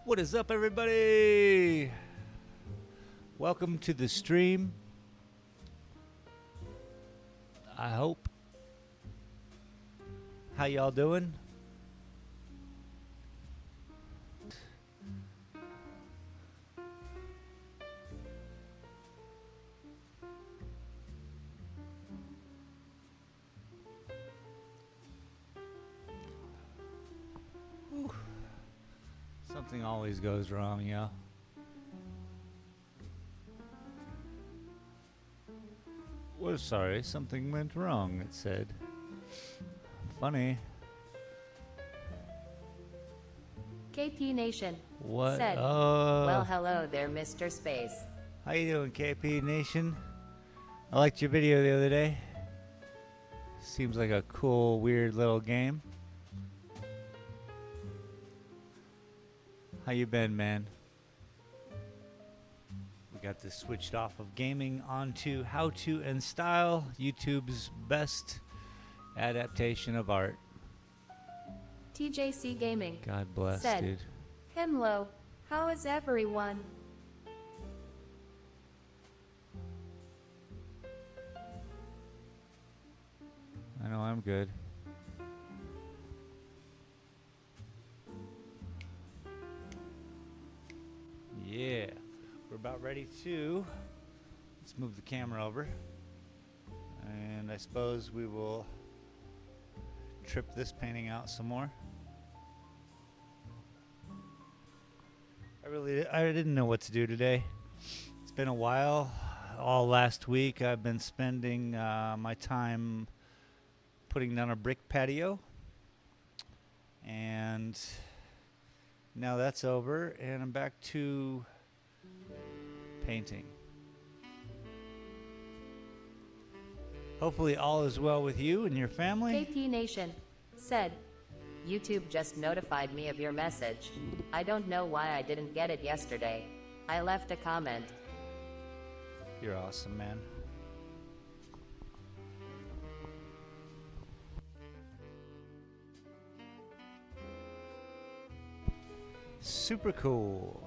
What is up, everybody? Welcome to the stream. I hope. How y'all doing? Whew. Something always goes wrong, y'all. Well, sorry, something went wrong, it said. Funny. KP Nation What? said, well, hello there, Mr. Space. How you doing, KP Nation? I liked your video the other day. Seems like a cool, weird little game. How you been, man? We got this switched off of gaming onto how to and style, YouTube's best adaptation of art. TJC Gaming God bless, said, dude. hello, how is everyone? I know I'm good. Yeah, we're about ready to, let's move the camera over. And I suppose we will trip this painting out some more. I didn't know what to do today. It's been a while. All last week I've been spending my time putting down a brick patio, and now that's over and I'm back to painting. Hopefully all is well with you and your family. KP Nation said, YouTube just notified me of your message. I don't know why I didn't get it yesterday. I left a comment. You're awesome, man. Super cool.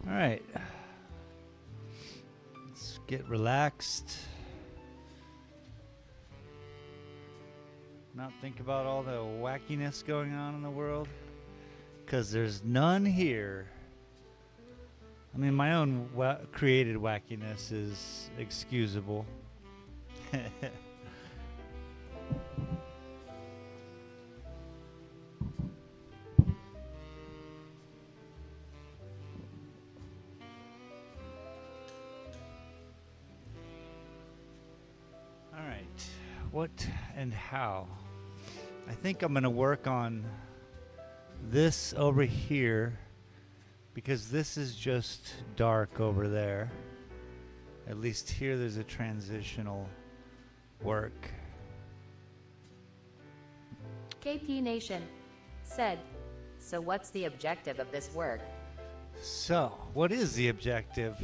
All right. Let's get relaxed. Not think about all the wackiness going on in the world, because there's none here. I mean, my own created wackiness is excusable. All right, what and how? I think I'm going to work on this over here, because this is just dark over there. At least here there's a transitional work. KP Nation said, so what's the objective of this work? So, what is the objective?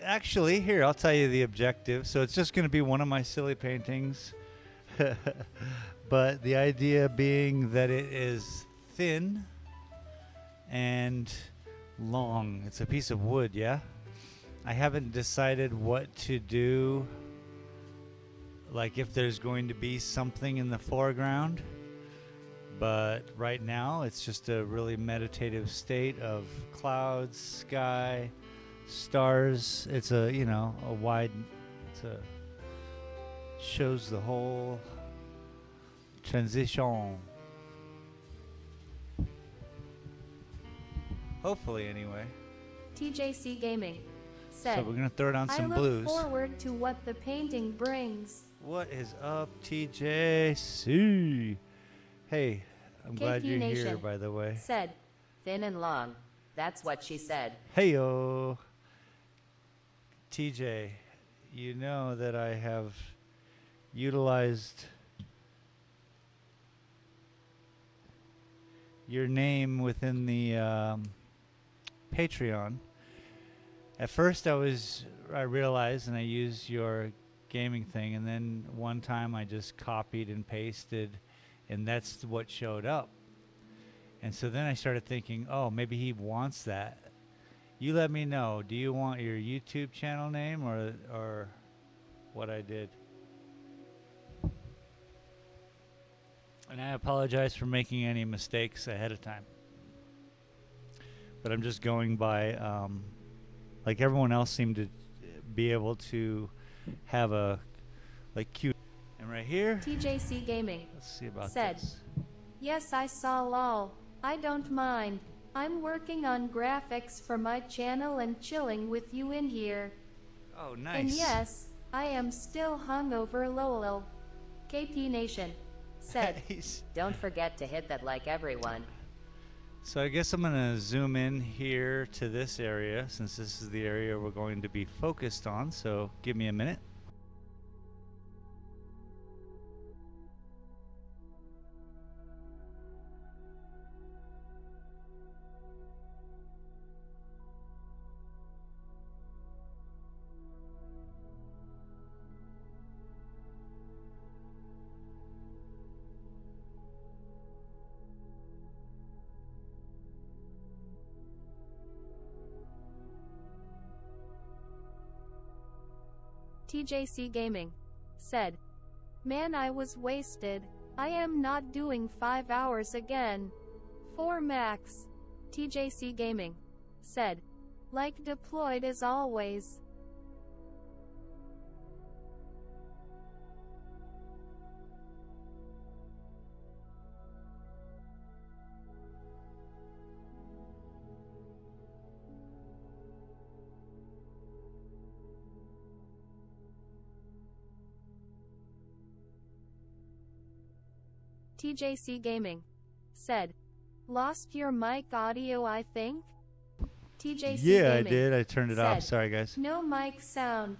Actually, here, I'll tell you the objective. So it's just going to be one of my silly paintings. But the idea being that it is thin and long. It's a piece of wood, yeah? I haven't decided what to do, like if there's going to be something in the foreground. But right now, it's just a really meditative state of clouds, sky, stars. It's a, you know, a wide, shows the whole transition. Hopefully, anyway. TJC Gaming So said, we're gonna throw down some I blues. look forward to what the painting brings. What is up, TJC? Hey, I'm glad KP you're here, Nation by the way. said, thin and long. That's what she said. Heyo, TJ. You know that I have utilized your name within the Patreon. At first I realized and I used your gaming thing, and then one time I just copied and pasted, and that's what showed up. And so then I started thinking, oh, maybe he wants that. You let me know. Do you want your YouTube channel name or what I did? And I apologize for making any mistakes ahead of time. But I'm just going by, like everyone else seemed to be able to have a, like, cute. And right here, TJC Gaming let's see about said, this. "Yes, I saw lol. I don't mind. I'm working on graphics for my channel and chilling with you in here. Oh, nice. And yes, I am still hungover lol. KP Nation said, Nice. don't forget to hit that like everyone. So I guess I'm going to zoom in here to this area since this is the area we're going to be focused on. So give me a minute. TJC Gaming said, man, I was wasted. I am not doing 5 hours again. 4 max. TJC Gaming said, like deployed as always. TJC Gaming said, lost your mic audio, I think? TJC Yeah, I Gaming did. I turned it off. said, Sorry, guys. no mic sound.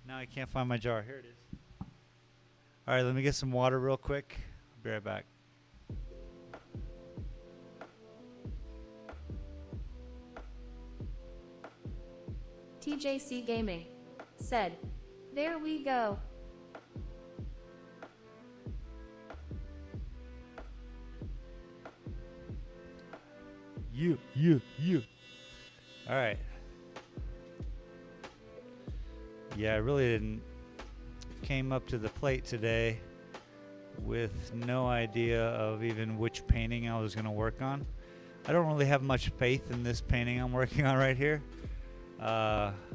Now I can't find my jar. Here it is. All right, let me get some water real quick. I'll be right back. TJC Gaming said, there we go. You. All right. Yeah, I really didn't came up to the plate today with no idea of even which painting I was going to work on. I don't really have much faith in this painting I'm working on right here,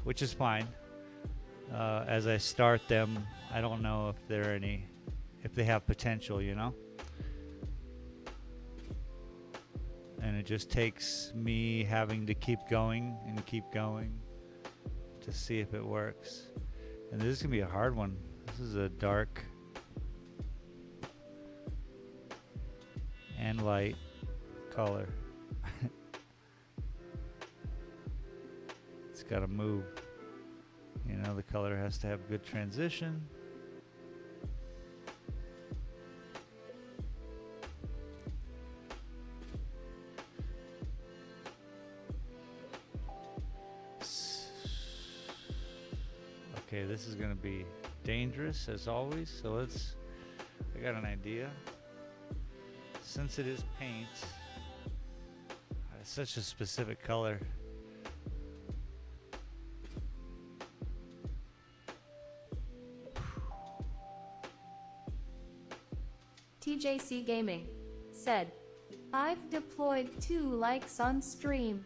which is fine. As I start them, I don't know if they have potential, you know? And it just takes me having to keep going to see if it works. And this is gonna be a hard one. This is a dark and light color. It's gotta move. You know, the color has to have good transition. Okay, this is gonna be dangerous as always, so I got an idea. Since it is paint, it's such a specific color. TJC Gaming said, I've deployed 2 likes on stream.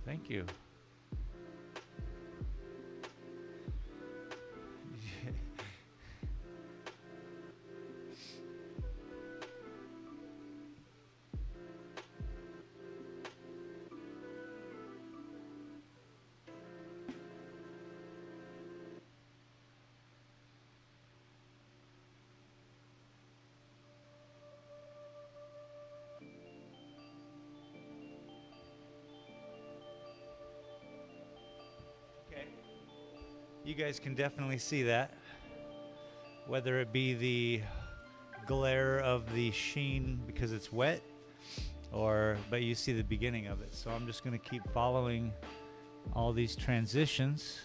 Thank you. You guys can definitely see that, whether it be the glare of the sheen because it's wet, but you see the beginning of it. So I'm just going to keep following all these transitions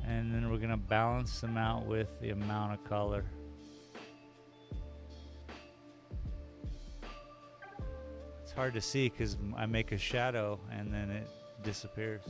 And then we're gonna balance them out with the amount of color. It's hard to see because I make a shadow and then it disappears.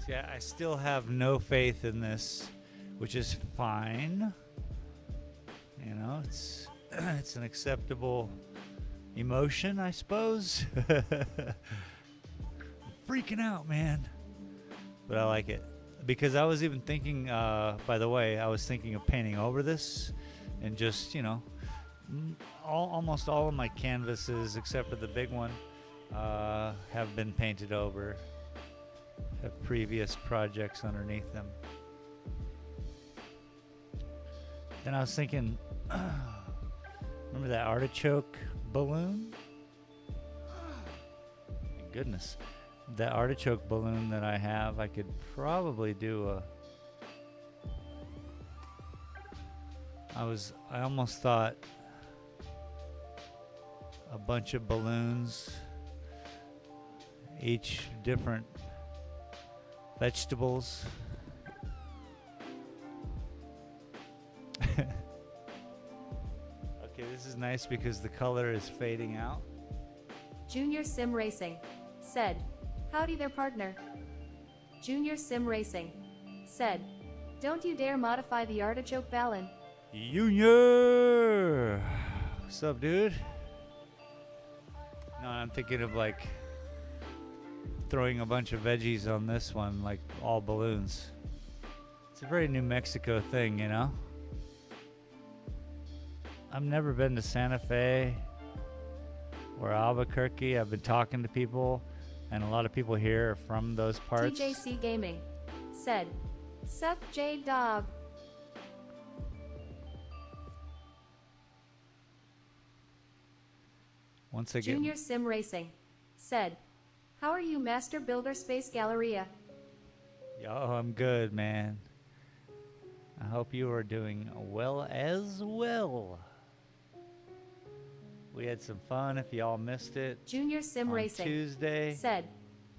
Yeah, I still have no faith in this, which is fine. You know, it's it's an acceptable emotion, I suppose. I'm freaking out, man. But I like it. Because I was even thinking, by the way, I was thinking of painting over this and just, you know, almost all of my canvases, except for the big one, have been painted over. Have previous projects underneath them. Then I was thinking, remember that artichoke balloon? My goodness. That artichoke balloon that I have, I could probably do I almost thought a bunch of balloons, each different vegetables. Okay, this is nice because the color is fading out. Junior Sim Racing said, "Howdy there, partner." Junior Sim Racing said, "Don't you dare modify the artichoke ballon." Junior! What's up, dude? No, I'm thinking of like throwing a bunch of veggies on this one, like all balloons. It's a very New Mexico thing, you know? I've never been to Santa Fe or Albuquerque. I've been talking to people, and a lot of people here are from those parts. TJC Gaming said, "Suck J Dog." Once I get Junior Sim Racing said, "How are you, Master Builder Space Galleria?" Yo, I'm good, man. I hope you are doing well as well. We had some fun if y'all missed it. Junior Sim on Racing Tuesday. said,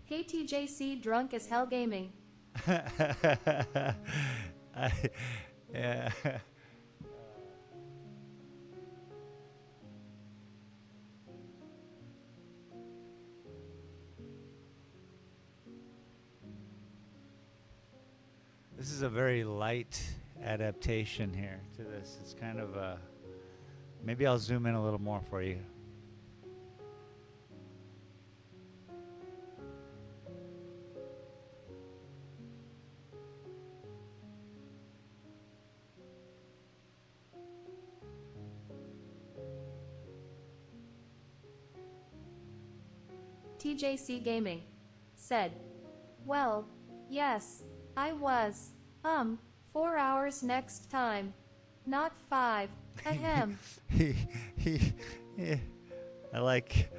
"Hey TJC Drunk as Hell Gaming." Yeah. This is a very light adaptation here to this. It's kind of a... Maybe I'll zoom in a little more for you. TJC Gaming said, "Well, yes, I was, 4 hours next time. Not 5, ahem." Yeah. I like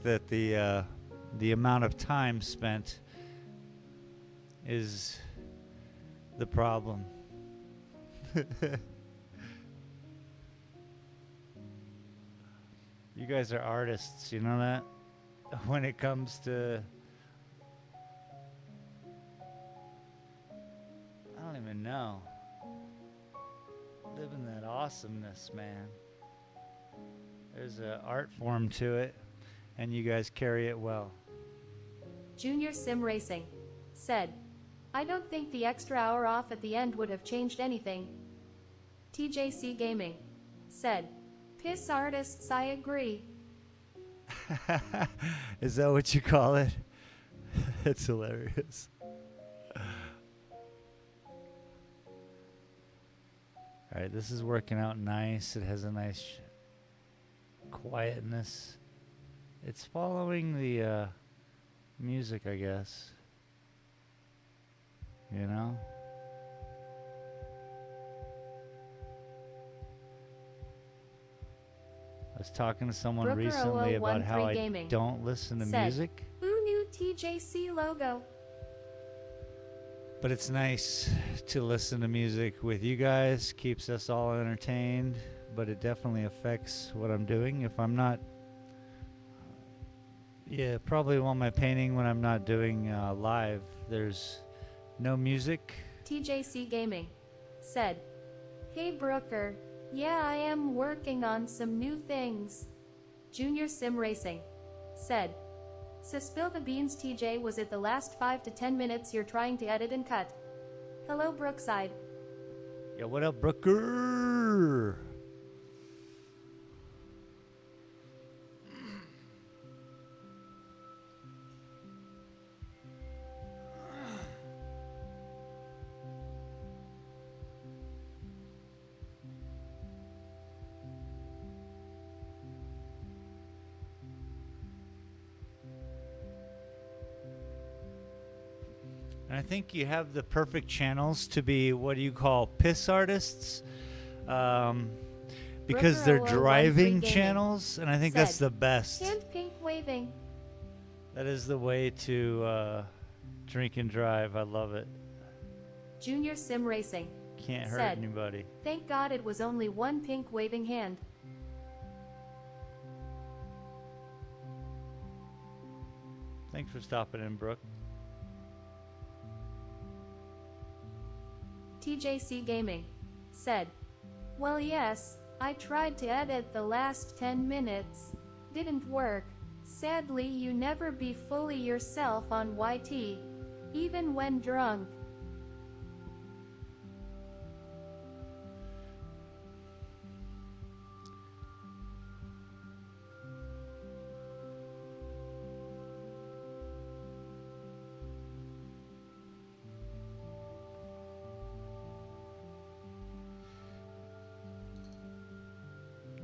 that the amount of time spent is the problem. You guys are artists, you know that? When it comes to... I don't even know. Living that awesomeness, man. There's an art form to it, and you guys carry it well. Junior Sim Racing said, "I don't think the extra hour off at the end would have changed anything." TJC Gaming said, "Piss artists, I agree." Is that what you call it? It's hilarious. All right, this is working out nice. It has a nice quietness. It's following the music, I guess. You know? was talking to someone Brooker recently about how 0013 I Gaming don't listen to said, music. "Ooh, new TJC logo." But it's nice to listen to music with you guys. Keeps us all entertained. But it definitely affects what I'm doing. If I'm not... Yeah, probably while my painting when I'm not doing live, there's no music. TJC Gaming said, "Hey Brooker, yeah, I am working on some new things." Junior Sim Racing said, "So spill the beans, TJ, was it the last 5 to 10 minutes you're trying to edit and cut? Hello Brookside." Yo, what up, Brooker? And I think you have the perfect channels to be, what do you call, piss artists? Because they're Brooker 013 driving Gaming channels, and I think that's said, the best. "Hand pink waving." That is the way to drink and drive. I love it. Junior Sim Racing Can't hurt said, anybody. "Thank God it was only one pink waving hand." Thanks for stopping in, Brooke. TJC Gaming said, "Well, yes, I tried to edit the last 10 minutes. Didn't work. Sadly, you never be fully yourself on YT, even when drunk."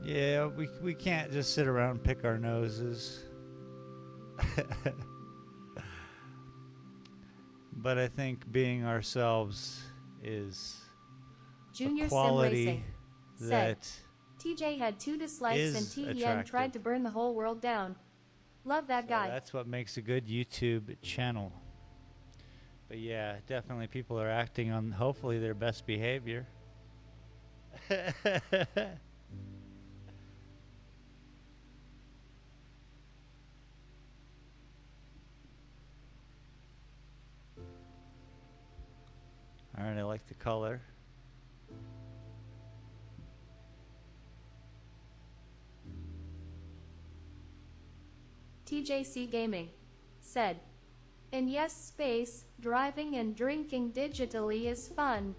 Yeah, we can't just sit around and pick our noses. But I think being ourselves is Junior a Sim quality Racing said, that "TJ had 2 dislikes and is TEN attractive. tried to burn the whole world down. Love that so guy." that's what makes a good YouTube channel. But yeah, definitely people are acting on hopefully their best behavior. All right, I like the color. TJC Gaming said, "And yes, space, driving and drinking digitally is fun.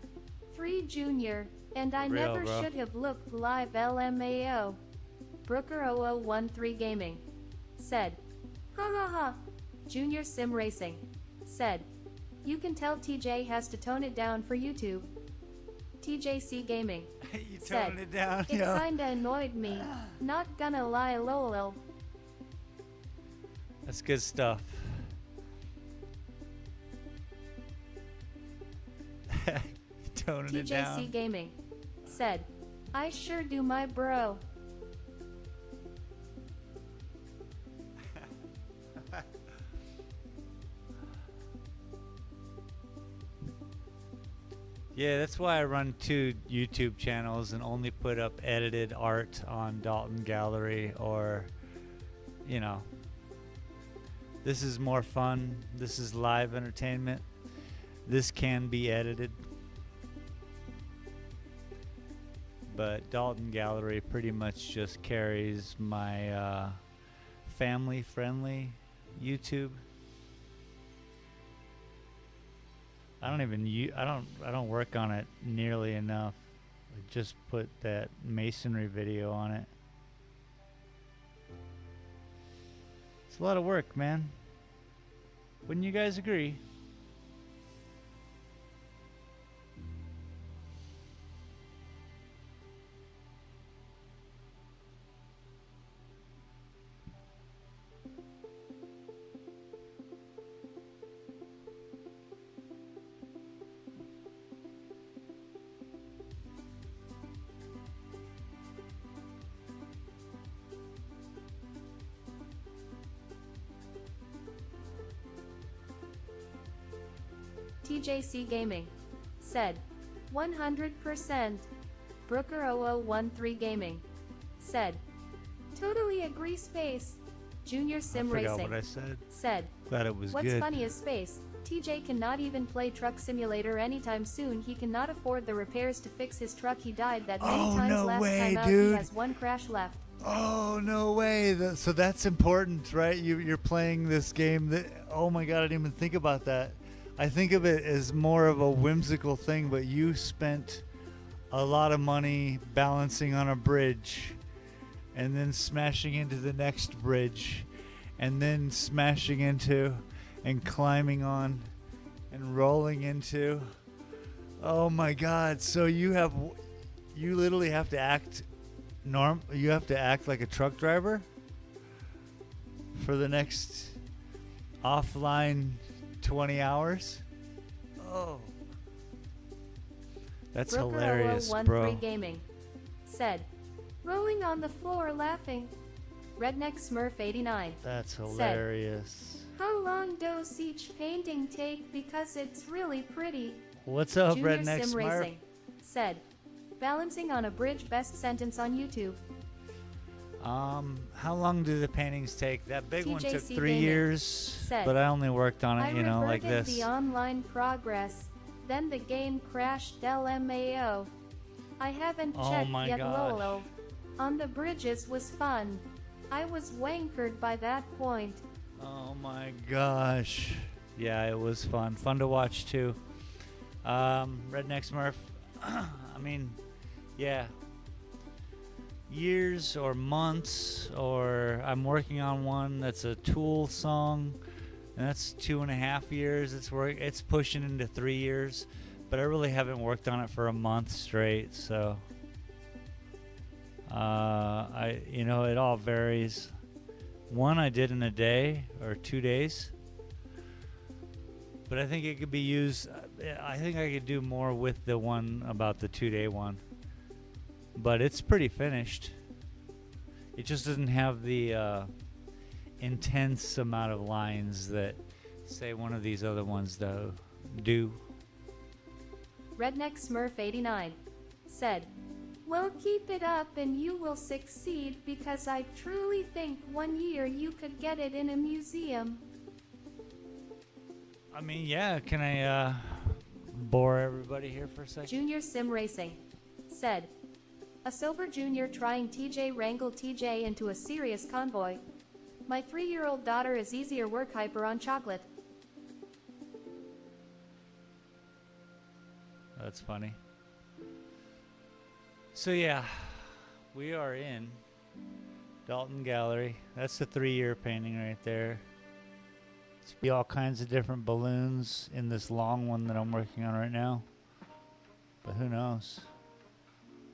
3 Junior, and I Real, never bro. should have looked live LMAO." Brooker 0013 Gaming said, "Ha ha ha." Junior Sim Racing said, "You can tell TJ has to tone it down for YouTube." TJC Gaming You said, toned it down, "It yo. kinda annoyed me. Not gonna lie, lol." That's good stuff. Toning it TJC down. Gaming said, "I sure do, my bro." Yeah, that's why I run 2 YouTube channels and only put up edited art on Dalton Gallery, or, you know, this is more fun. This is live entertainment. This can be edited. But Dalton Gallery pretty much just carries my family-friendly YouTube. I don't work on it nearly enough. I just put that masonry video on it. It's a lot of work, man. Wouldn't you guys agree? TJC Gaming. Said. 100%. Brooker0013 Gaming. Said. Totally agree Space. Junior Sim I forgot Racing. what I said. Said. Glad it was What's good. funny is Space. TJ cannot even play Truck Simulator anytime soon. He cannot afford the repairs to fix his truck. He died that many times no last way, time out. dude. He has one crash left. Oh, no way. So that's important, right? You're playing this game that, oh my God, I didn't even think about that. I think of it as more of a whimsical thing, but you spent a lot of money balancing on a bridge and then smashing into the next bridge and then smashing into and climbing on and rolling into. Oh my God. So you literally have to act you have to act like a truck driver for the next offline 20 hours. Oh, that's hilarious, bro. Gaming. Said. Rolling on the floor laughing. Redneck Smurf 89. That's hilarious. How long does each painting take? Because it's really pretty. What's up, Junior Redneck Sim Smurf? Racing. Said. Balancing on a bridge. Best sentence on YouTube. How long do the paintings take? That big one took TJC 3 Gaming years, said, but I only worked on it, like reverted this. the online progress. Then the game crashed. LMAO. I haven't Oh checked my yet. gosh. Lolo. On the bridges was fun. I was wankered by that point. Oh my gosh. Yeah, it was fun. Fun to watch too. Redneck Smurf. I mean, yeah. Years or months, or I'm working on one that's a Tool song, and that's 2.5 years. It's pushing into 3 years, but I really haven't worked on it for a month straight. So, it all varies. One I did in a day or 2 days, but I think it could be used. I think I could do more with the one about the 2-day one. But it's pretty finished. It just doesn't have the intense amount of lines that, say, one of these other ones do. Redneck Smurf 89 said, well, keep it up and you will succeed, because I truly think 1 year you could get it in a museum. I mean, yeah, can I bore everybody here for a second? Junior Sim Racing said, a sober junior trying TJ wrangle TJ into a serious convoy. My 3-year-old daughter is easier work hyper on chocolate. That's funny. So yeah, we are in Dalton Gallery. That's the 3-year painting right there. It's be all kinds of different balloons in this long one that I'm working on right now. But who knows?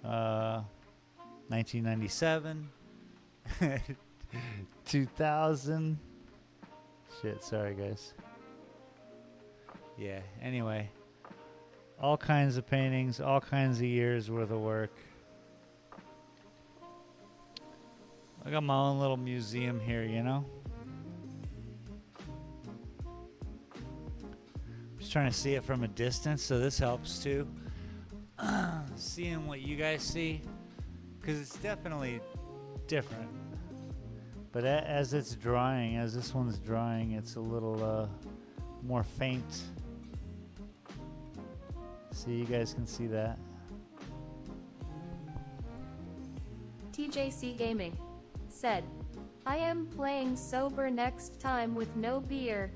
1997, 2000. Shit, sorry guys. Yeah, anyway. All kinds of paintings, all kinds of years worth of work. I got my own little museum here, Just trying to see it from a distance, so this helps too. Seeing what you guys see, because it's definitely different. But as this one's drying, it's a little more faint. So you guys can see that. TJC Gaming said, I am playing sober next time with no beer.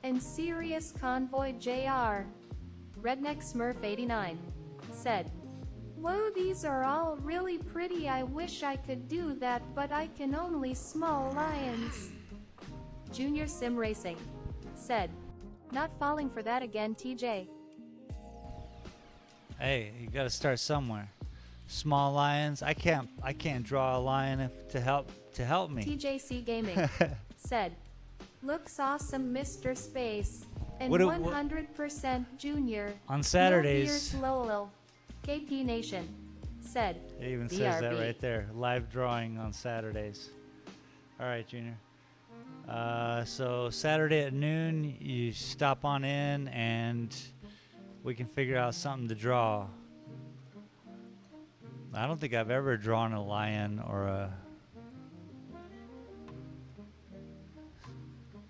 And serious convoy JR. Redneck Smurf 89 said, whoa, these are all really pretty. I wish I could do that, but I can only small lions. Junior Sim Racing said, not falling for that again, TJ. Hey, you gotta start somewhere. Small lions. I can't draw a lion to help me. TJC Gaming said, looks awesome, Mr. Space. And What 100% Junior. On Saturdays. No beers, Lolo. KP Nation said, It even BRB. says that right there. Live drawing on Saturdays. All right, Junior. So Saturday at noon, you stop on in and we can figure out something to draw. I don't think I've ever drawn a lion or a...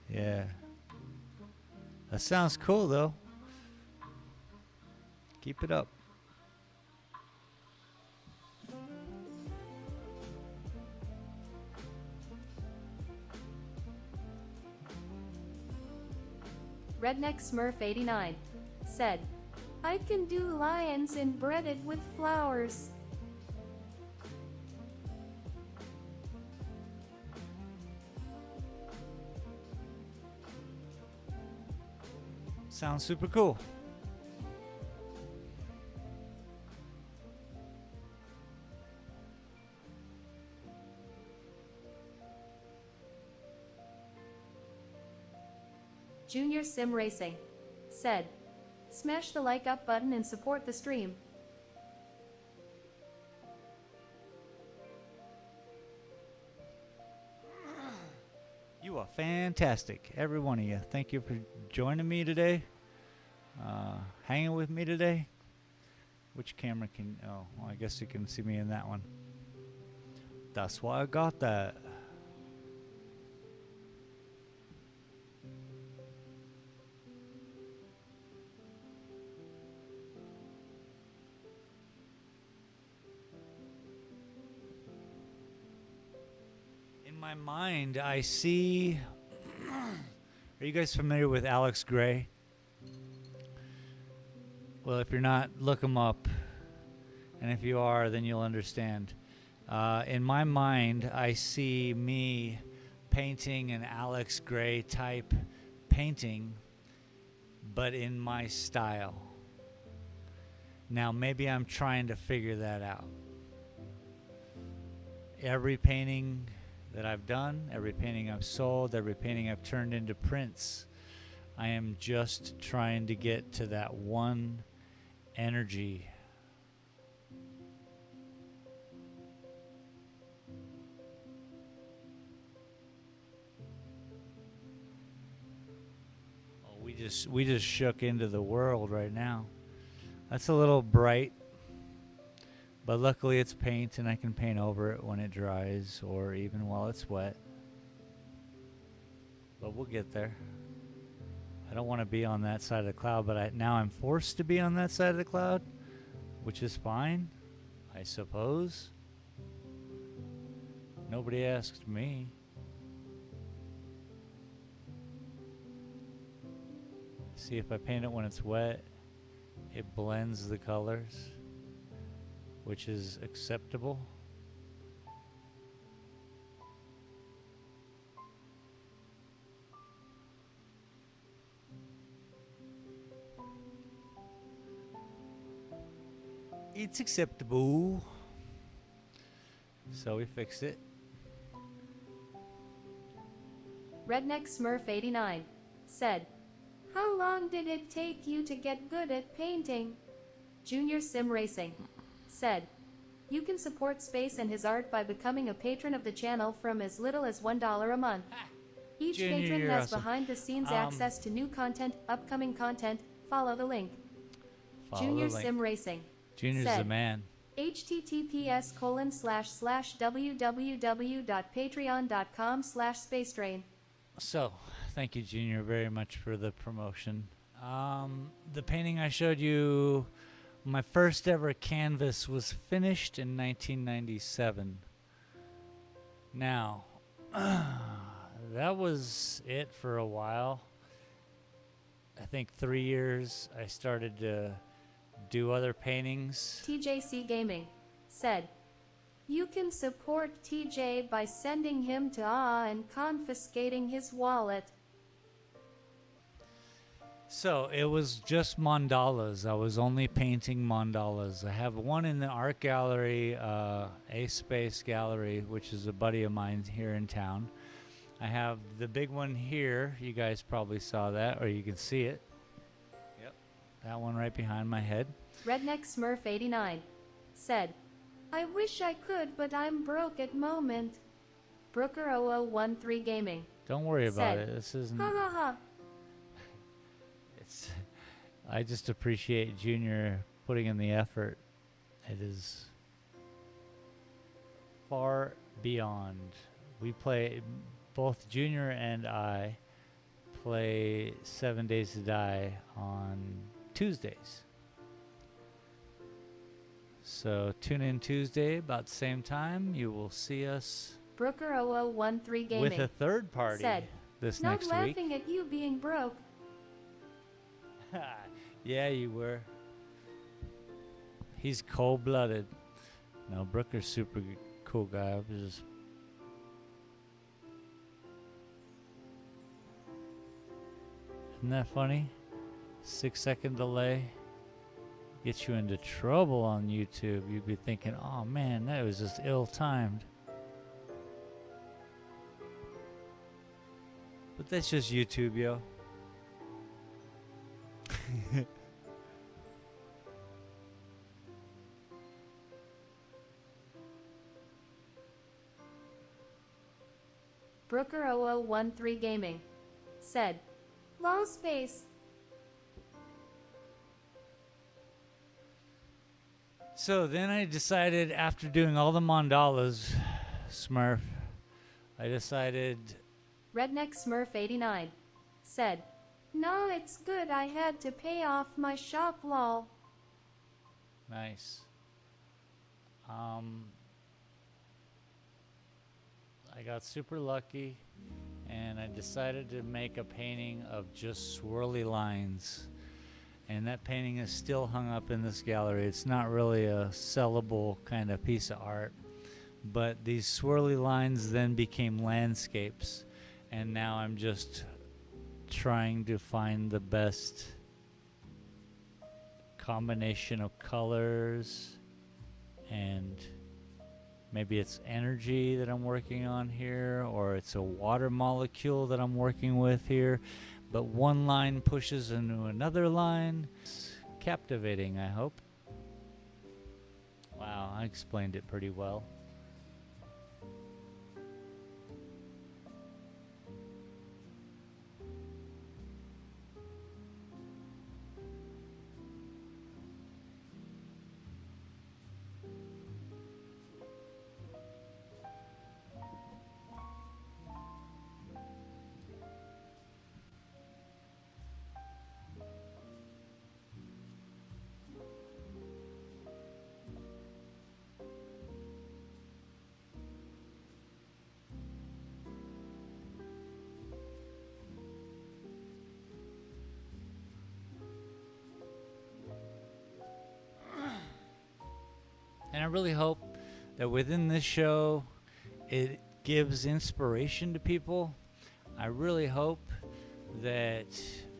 Yeah. That sounds cool, though. Keep it up. Redneck Smurf 89 said, I can do lions and bread it with flowers. Sounds super cool. Junior Sim Racing said, smash the like up button and support the stream. You are fantastic, every one of you. Thank you for joining me today, hanging with me today. Which camera can... Oh, well, I guess you can see me in that one. That's why I got that. In my mind, I see... Are you guys familiar with Alex Gray? Well, if you're not, look him up. And if you are, then you'll understand. In my mind, I see me painting an Alex Gray type painting, but in my style. Now, maybe I'm trying to figure that out. Every painting that I've done, every painting I've sold, every painting I've turned into prints, I am just trying to get to that one energy. Oh, we just shook into the world right now. That's a little bright. But luckily it's paint and I can paint over it when it dries or even while it's wet. But we'll get there. I don't want to be on that side of the cloud, but now I'm forced to be on that side of the cloud, which is fine, I suppose. Nobody asked me. See, if I paint it when it's wet, it blends the colors, which is acceptable. It's acceptable. So we fixed it. Redneck Smurf 89 said, how long did it take you to get good at painting? Junior Sim Racing said, you can support Space and his art by becoming a patron of the channel from as little as $1 a month. Each Junior, patron you're has awesome. behind-the-scenes access to new content, upcoming content. Follow the link. Follow Junior the link. Sim Racing Junior's said, the man. https://www.patreon.com/spacetrain. So, thank you, Junior, very much for the promotion. The painting I showed you, my first ever canvas was finished in 1997. Now, that was it for a while. I think 3 years I started to do other paintings. TJC Gaming said, you can support TJ by sending him to and confiscating his wallet. So it was just mandalas. I was only painting mandalas. I have one in the art gallery, A Space Gallery, which is a buddy of mine here in town. I have the big one here. You guys probably saw that, or you can see it. Yep, that one right behind my head. Redneck Smurf 89 said, I wish I could, but I'm broke at moment. Brooker0013 Gaming Don't worry about said, it. This isn't. ha ha ha. I just appreciate Junior putting in the effort. It is far beyond. We play, both Junior and I play 7 Days to Die on Tuesdays. So tune in Tuesday about the same time. You will see us Brooker0013 Gaming with a third party said, this "Not next week. laughing at you being broke." Yeah, you were. He's cold-blooded. No, Brooker's super cool guy. I was just... Isn't that funny? 6-second delay gets you into trouble on YouTube. You'd be thinking, oh man, that was just ill-timed. But that's just YouTube, yo. Brooker0013 Gaming said, "Low space." So then I decided, after doing all the mandalas, Smurf, I decided... Redneck Smurf 89 said, "No, it's good. I had to pay off my shop, lol." Nice. I got super lucky, and I decided to make a painting of just swirly lines. And that painting is still hung up in this gallery. It's not really a sellable kind of piece of art, but these swirly lines then became landscapes, and now I'm just trying to find the best combination of colors, and maybe it's energy that I'm working on here, or it's a water molecule that I'm working with here. But one line pushes into another line. It's captivating, I hope. Wow, I explained it pretty well. And I really hope that within this show, it gives inspiration to people. I really hope that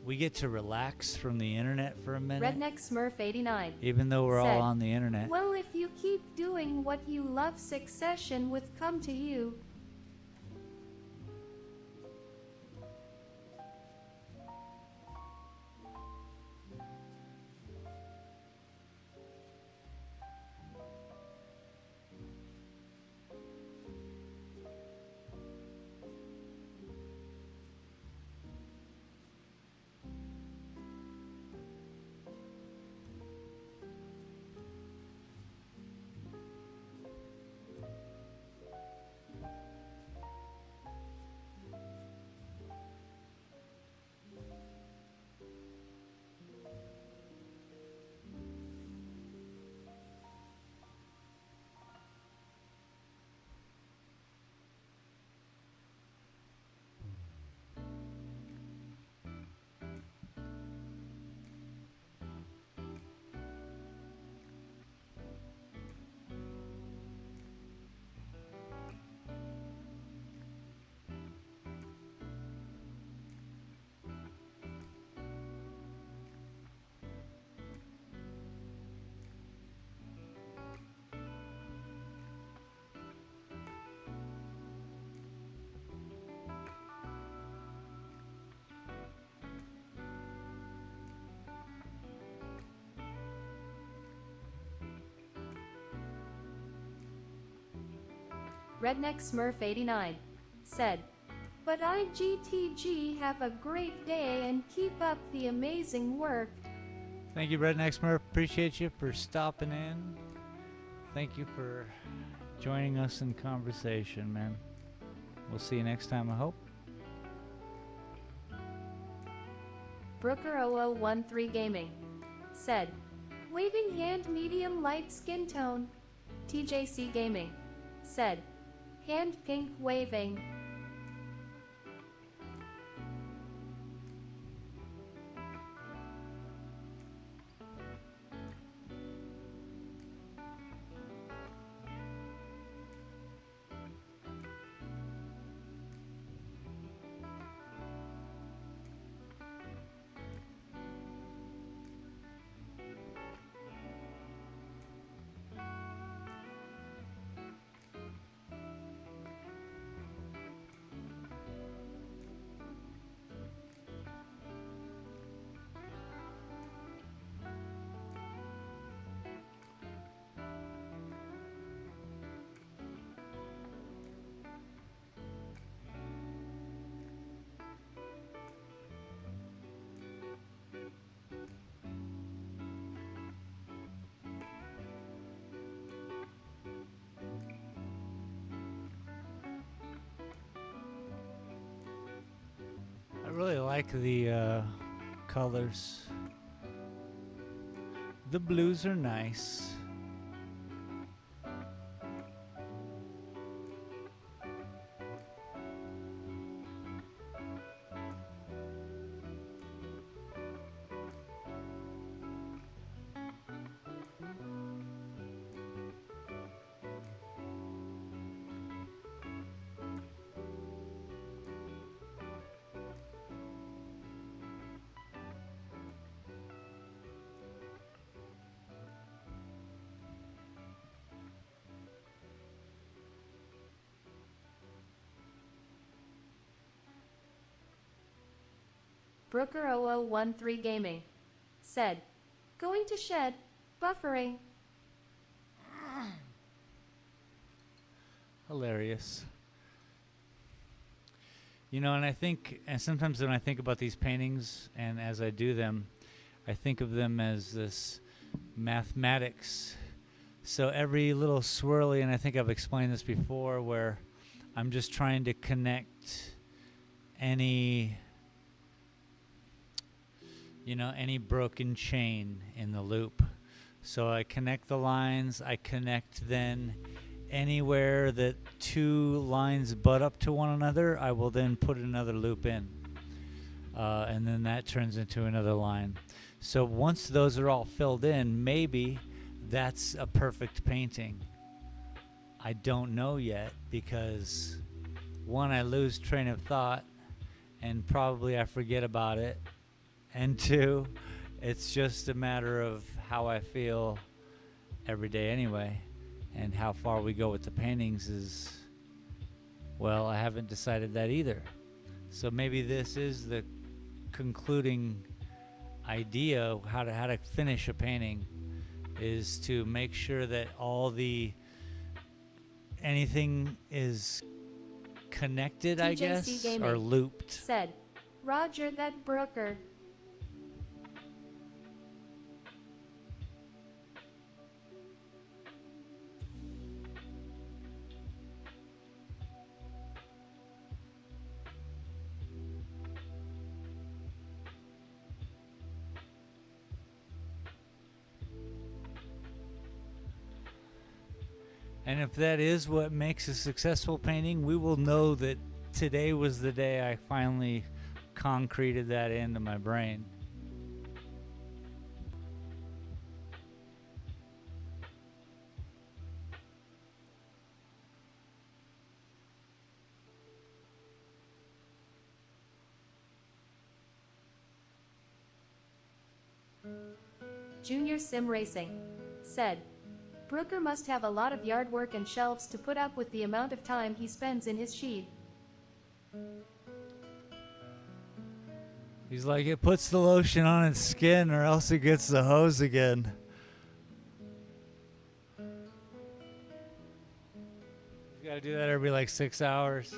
we get to relax from the internet for a minute. Redneck Smurf 89 even though we're said, all on the internet. "Well, if you keep doing what you love, succession will come to you." Redneck Smurf 89 said, "But IGTG have a great day and keep up the amazing work." Thank you, Redneck Smurf. Appreciate you for stopping in. Thank you for joining us in conversation, man. We'll see you next time, I hope. Brooker0013 Gaming said, waving hand medium light skin tone. TJC Gaming said, hand pink waving. I really like the colors. The blues are nice. Brooker0013 Gaming said, going to shed, buffering. Hilarious. You know, and I think, and sometimes when I think about these paintings, and as I do them, I think of them as this mathematics. So every little swirly, and I think I've explained this before, where I'm just trying to connect any, you know, any broken chain in the loop. So I connect the lines, I connect then anywhere that two lines butt up to one another, I will then put another loop in. And then that turns into another line. So once those are all filled in, maybe that's a perfect painting. I don't know yet because one, I lose train of thought and probably I forget about it. And two, it's just a matter of how I feel every day anyway. And how far we go with the paintings is, well, I haven't decided that either. So maybe this is the concluding idea of how to finish a painting, is to make sure that anything is connected, I guess, Gaming or looped. Said, Roger that Brooker. And if that is what makes a successful painting, we will know that today was the day I finally concreted that into my brain. Junior Sim Racing said, Brooker must have a lot of yard work and shelves to put up with the amount of time he spends in his shed. He's like, it puts the lotion on its skin or else it gets the hose again. He's got to do that every like 6 hours.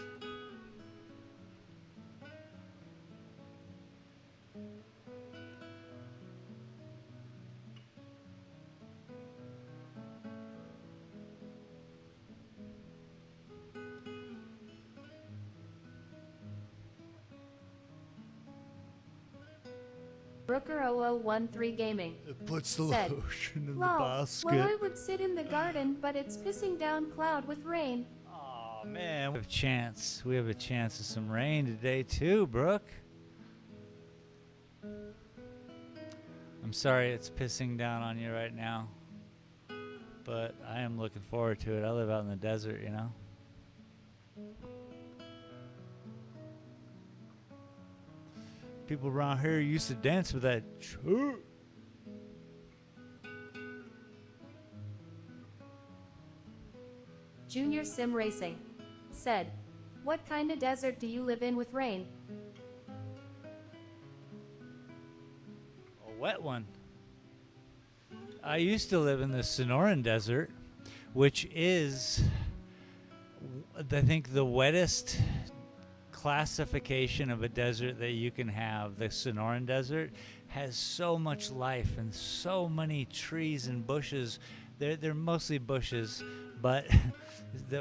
Brooker0013 Gaming. It puts the Said, lotion in "Lol, the basket. well I would sit in the garden, but it's pissing down cloud with rain." Oh man, we have a chance. We have a chance of some rain today too, Brooke. I'm sorry it's pissing down on you right now, but I am looking forward to it. I live out in the desert, you know. People around here used to dance with that. Junior Sim Racing said, "What kind of desert do you live in with rain?" A wet one. I used to live in the Sonoran Desert, which is, I think, the wettest classification of a desert that you can have. The Sonoran Desert has so much life and so many trees and bushes. They're mostly bushes, but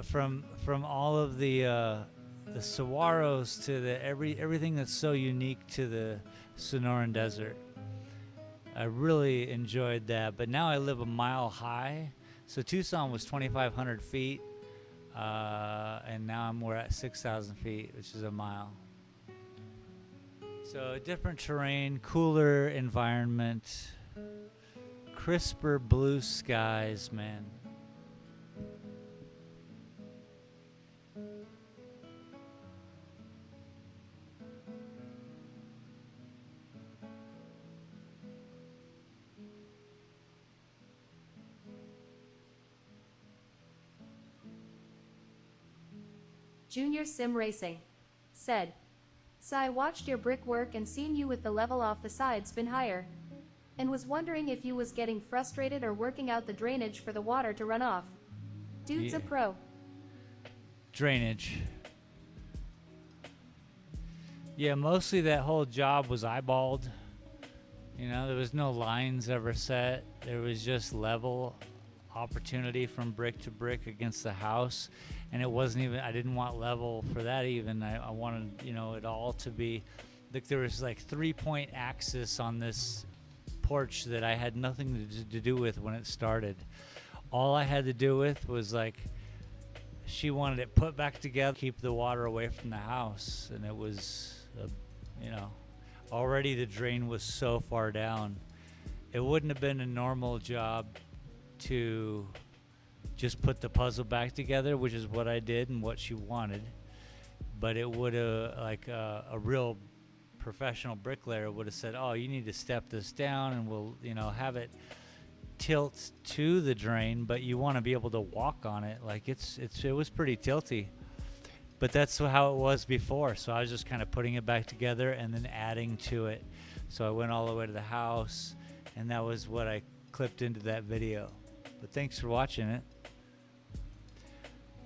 from all of the saguaros to the everything that's so unique to the Sonoran Desert. I really enjoyed that, but now I live a mile high. So Tucson was 2,500 feet, and now we're at 6,000 feet, which is a mile. So different terrain, cooler environment, crisper blue skies, man. Junior Sim Racing said, "So I watched your brickwork and seen you with the level off the sides been higher, and was wondering if you was getting frustrated or working out the drainage for the water to run off. Dude's a pro." Drainage. Yeah, mostly that whole job was eyeballed. You know, there was no lines ever set. There was just level opportunity from brick to brick against the house. And it wasn't even, I didn't want level for that even. I wanted, you know, it all to be, like there was like 3-point axis on this porch that I had nothing to do with when it started. All I had to do with was like, she wanted it put back together, keep the water away from the house. And it was, you know, already the drain was so far down. It wouldn't have been a normal job to just put the puzzle back together, which is what I did and what she wanted. But it would have, like a real professional bricklayer would have said, "Oh, you need to step this down and we'll, you know, have it tilt to the drain, but you want to be able to walk on it." Like it was pretty tilty. But that's how it was before. So I was just kind of putting it back together and then adding to it. So I went all the way to the house, and that was what I clipped into that video. But thanks for watching it.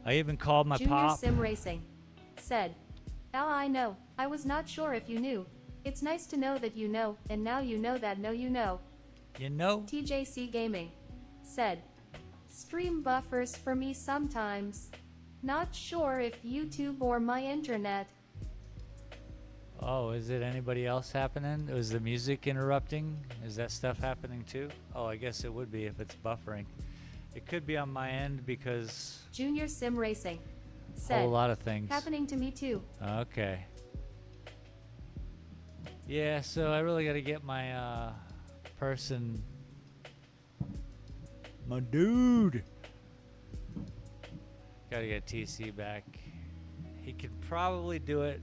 I even called my Junior pop. Sim Racing said, "Al, I know. I was not sure if you knew. It's nice to know that you know, and now you know that know you know." You know? TJC Gaming said, "Stream buffers for me sometimes. Not sure if YouTube or my internet." Oh, is it anybody else happening? Was the music interrupting? Is that stuff happening too? Oh, I guess it would be if it's buffering. It could be on my end because Junior Sim Racing a said, whole lot of things. "Happening to me too." Okay. Yeah, so I really got to get my person, my dude. Got to get TC back. He could probably do it,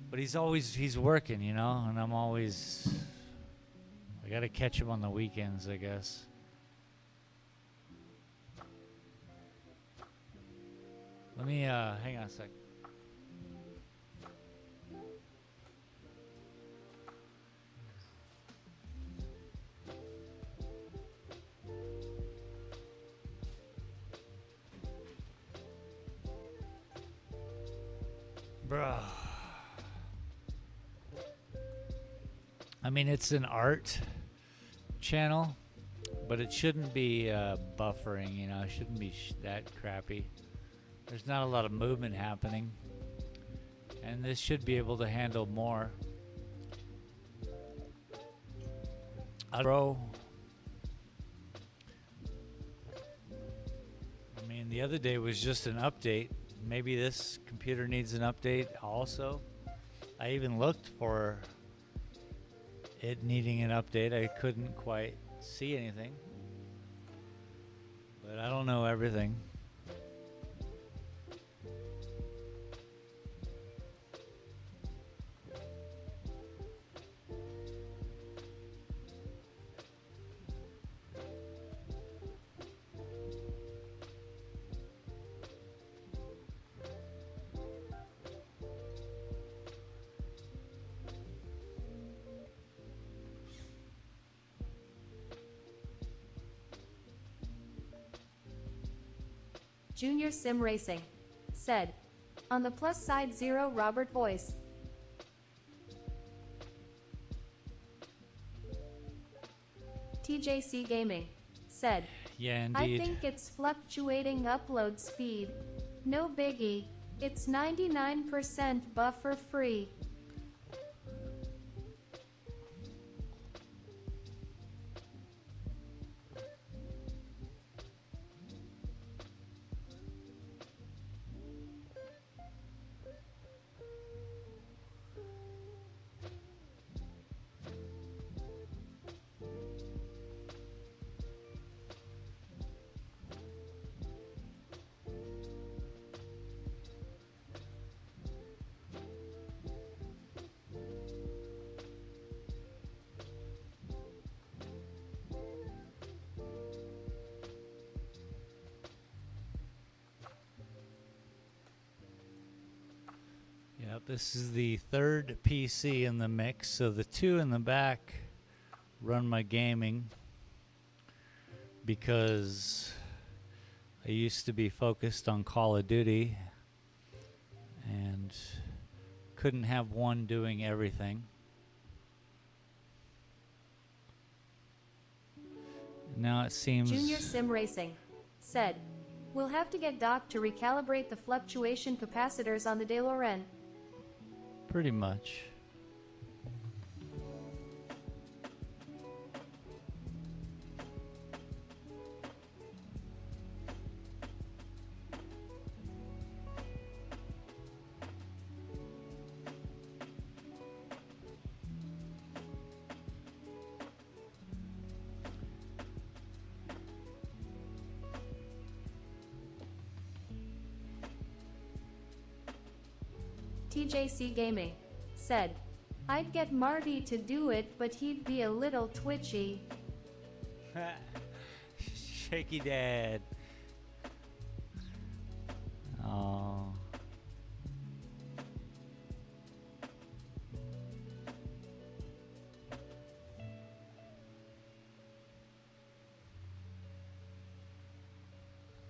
but he's working, you know, and I got to catch him on the weekends, I guess. Let me hang on a sec. Bruh. I mean, it's an art channel, but it shouldn't be buffering, you know, it shouldn't be that crappy. There's not a lot of movement happening, and this should be able to handle more. Bro. I mean, the other day was just an update. Maybe this computer needs an update also. I even looked for it needing an update. I couldn't quite see anything. But I don't know everything. Junior Sim Racing said, on the plus side 0 Robert voice. TJC Gaming said, Yeah, I indeed. think it's fluctuating upload speed. No biggie. It's 99% buffer free. Yep, this is the third PC in the mix, so the two in the back run my gaming because I used to be focused on Call of Duty and couldn't have one doing everything. Now it seems Junior Sim Racing said, we'll have to get Doc to recalibrate the fluctuation capacitors on the DeLorean. pretty much. TJC Gaming said, I'd get Marty to do it, but he'd be a little twitchy. Shaky Dad. Oh.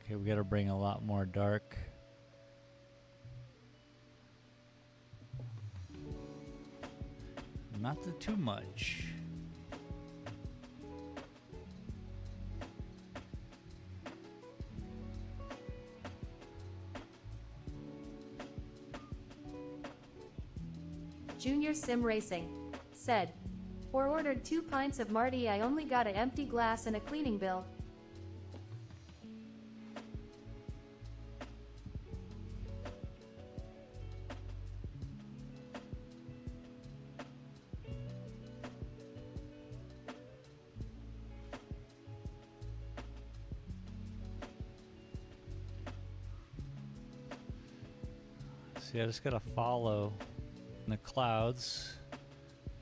Okay, we got to bring a lot more dark. Not too much. Junior Sim Racing said, or ordered 2 pints of Marty. I only got an empty glass and a cleaning bill. See, I just gotta follow in the clouds,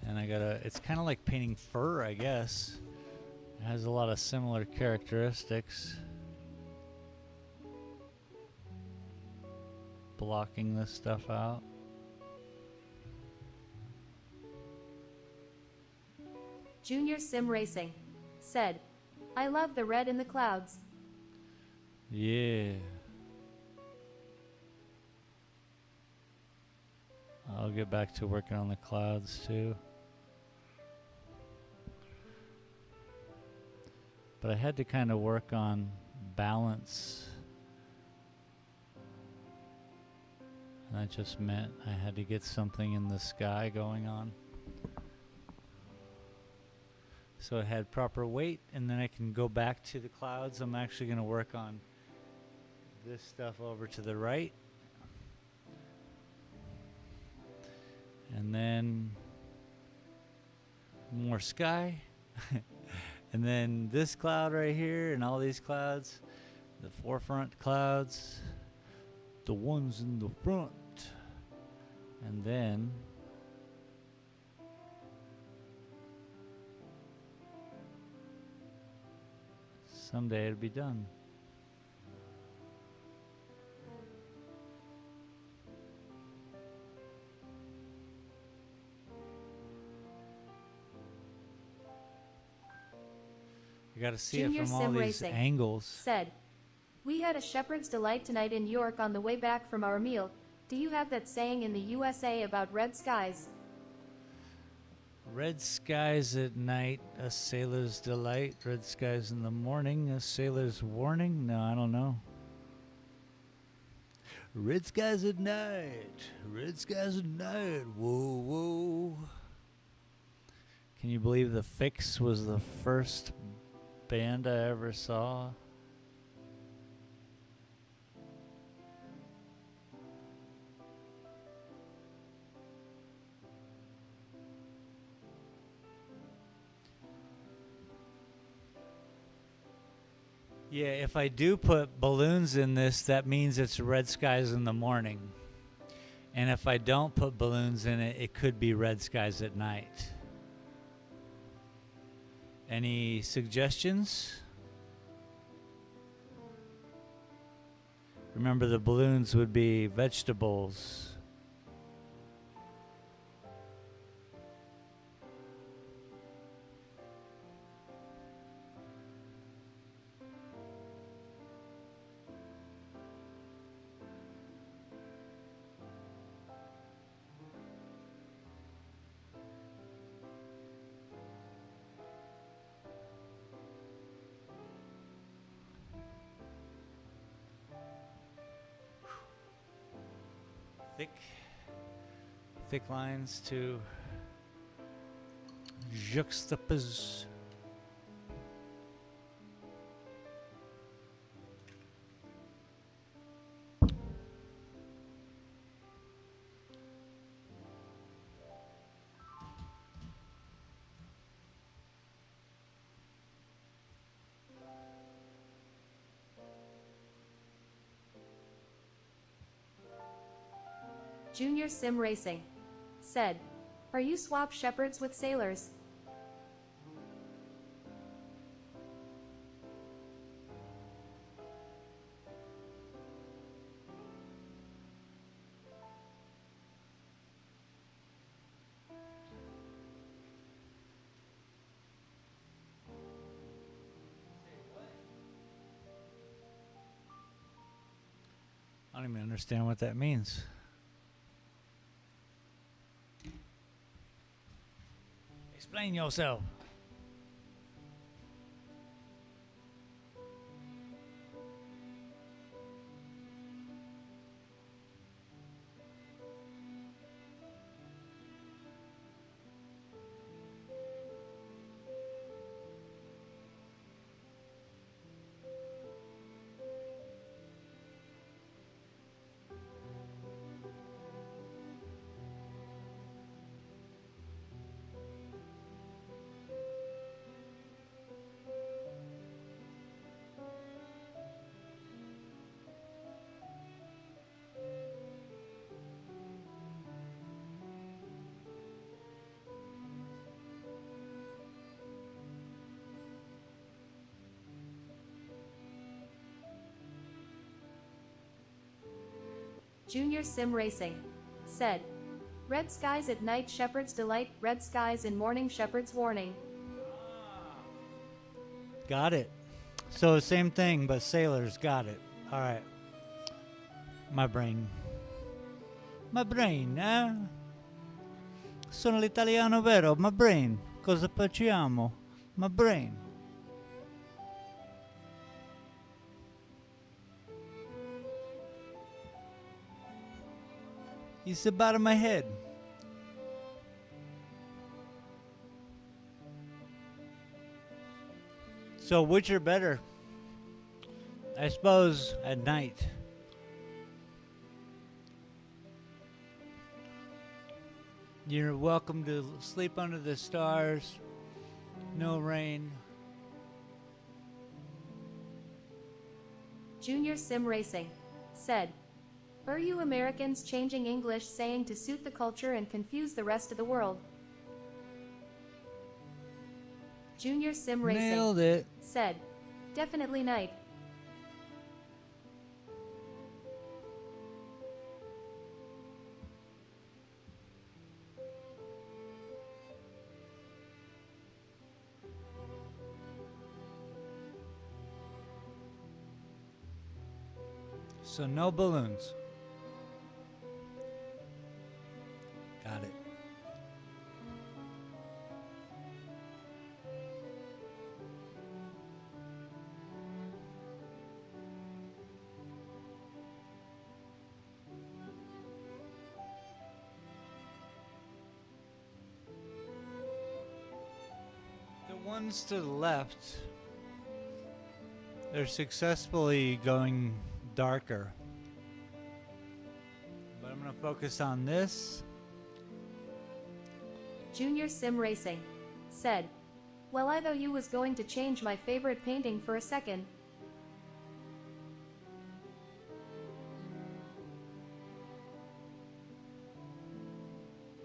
and I gotta. It's kind of like painting fur, I guess. It has a lot of similar characteristics. Blocking this stuff out. Junior Sim Racing said, I love the red in the clouds. Yeah. I'll get back to working on the clouds too. But I had to kind of work on balance. And that just meant I had to get something in the sky going on. so it had proper weight, and then I can go back to the clouds. I'm actually going to work on this stuff over to the right, and then more sky. And then this cloud right here and all these clouds, the forefront clouds, the ones in the front. And then someday it'll be done. You gotta see Junior it from all Sim these Racing angles. said, "We had a shepherd's delight tonight in York on the way back from our meal. Do you have that saying in the USA about red skies?" Red skies at night, a sailor's delight. Red skies in the morning, a sailor's warning. No, I don't know. Red skies at night. Red skies at night. Whoa, whoa. Can you believe the Fix was the first band I ever saw? Yeah, if I do put balloons in this, that means it's red skies in the morning. And if I don't put balloons in it, it could be red skies at night. Any suggestions? Remember, the balloons would be vegetables. Thick lines to juxtapose. Junior Sim Racing said, "Are you swap shepherds with sailors?" I don't even understand what that means. Explain yourself. Junior Sim Racing said, "Red skies at night, shepherd's delight. Red skies in morning, shepherd's warning." Got it. So same thing, but sailors. Got it. All right. My brain. My brain, eh? Sono l'italiano vero. My brain. Cosa facciamo? My brain. It's the bottom of my head. So which are better? I suppose at night. You're welcome to sleep under the stars. No rain. Junior Sim Racing said, "Are you Americans changing English saying to suit the culture and confuse the rest of the world?" Junior Sim Racing Nailed it. said, "Definitely night." So no balloons. Got it. The ones to the left, they're successfully going darker. But I'm going to focus on this. Junior Sim Racing said, "Well, I thought you was going to change my favorite painting for a second."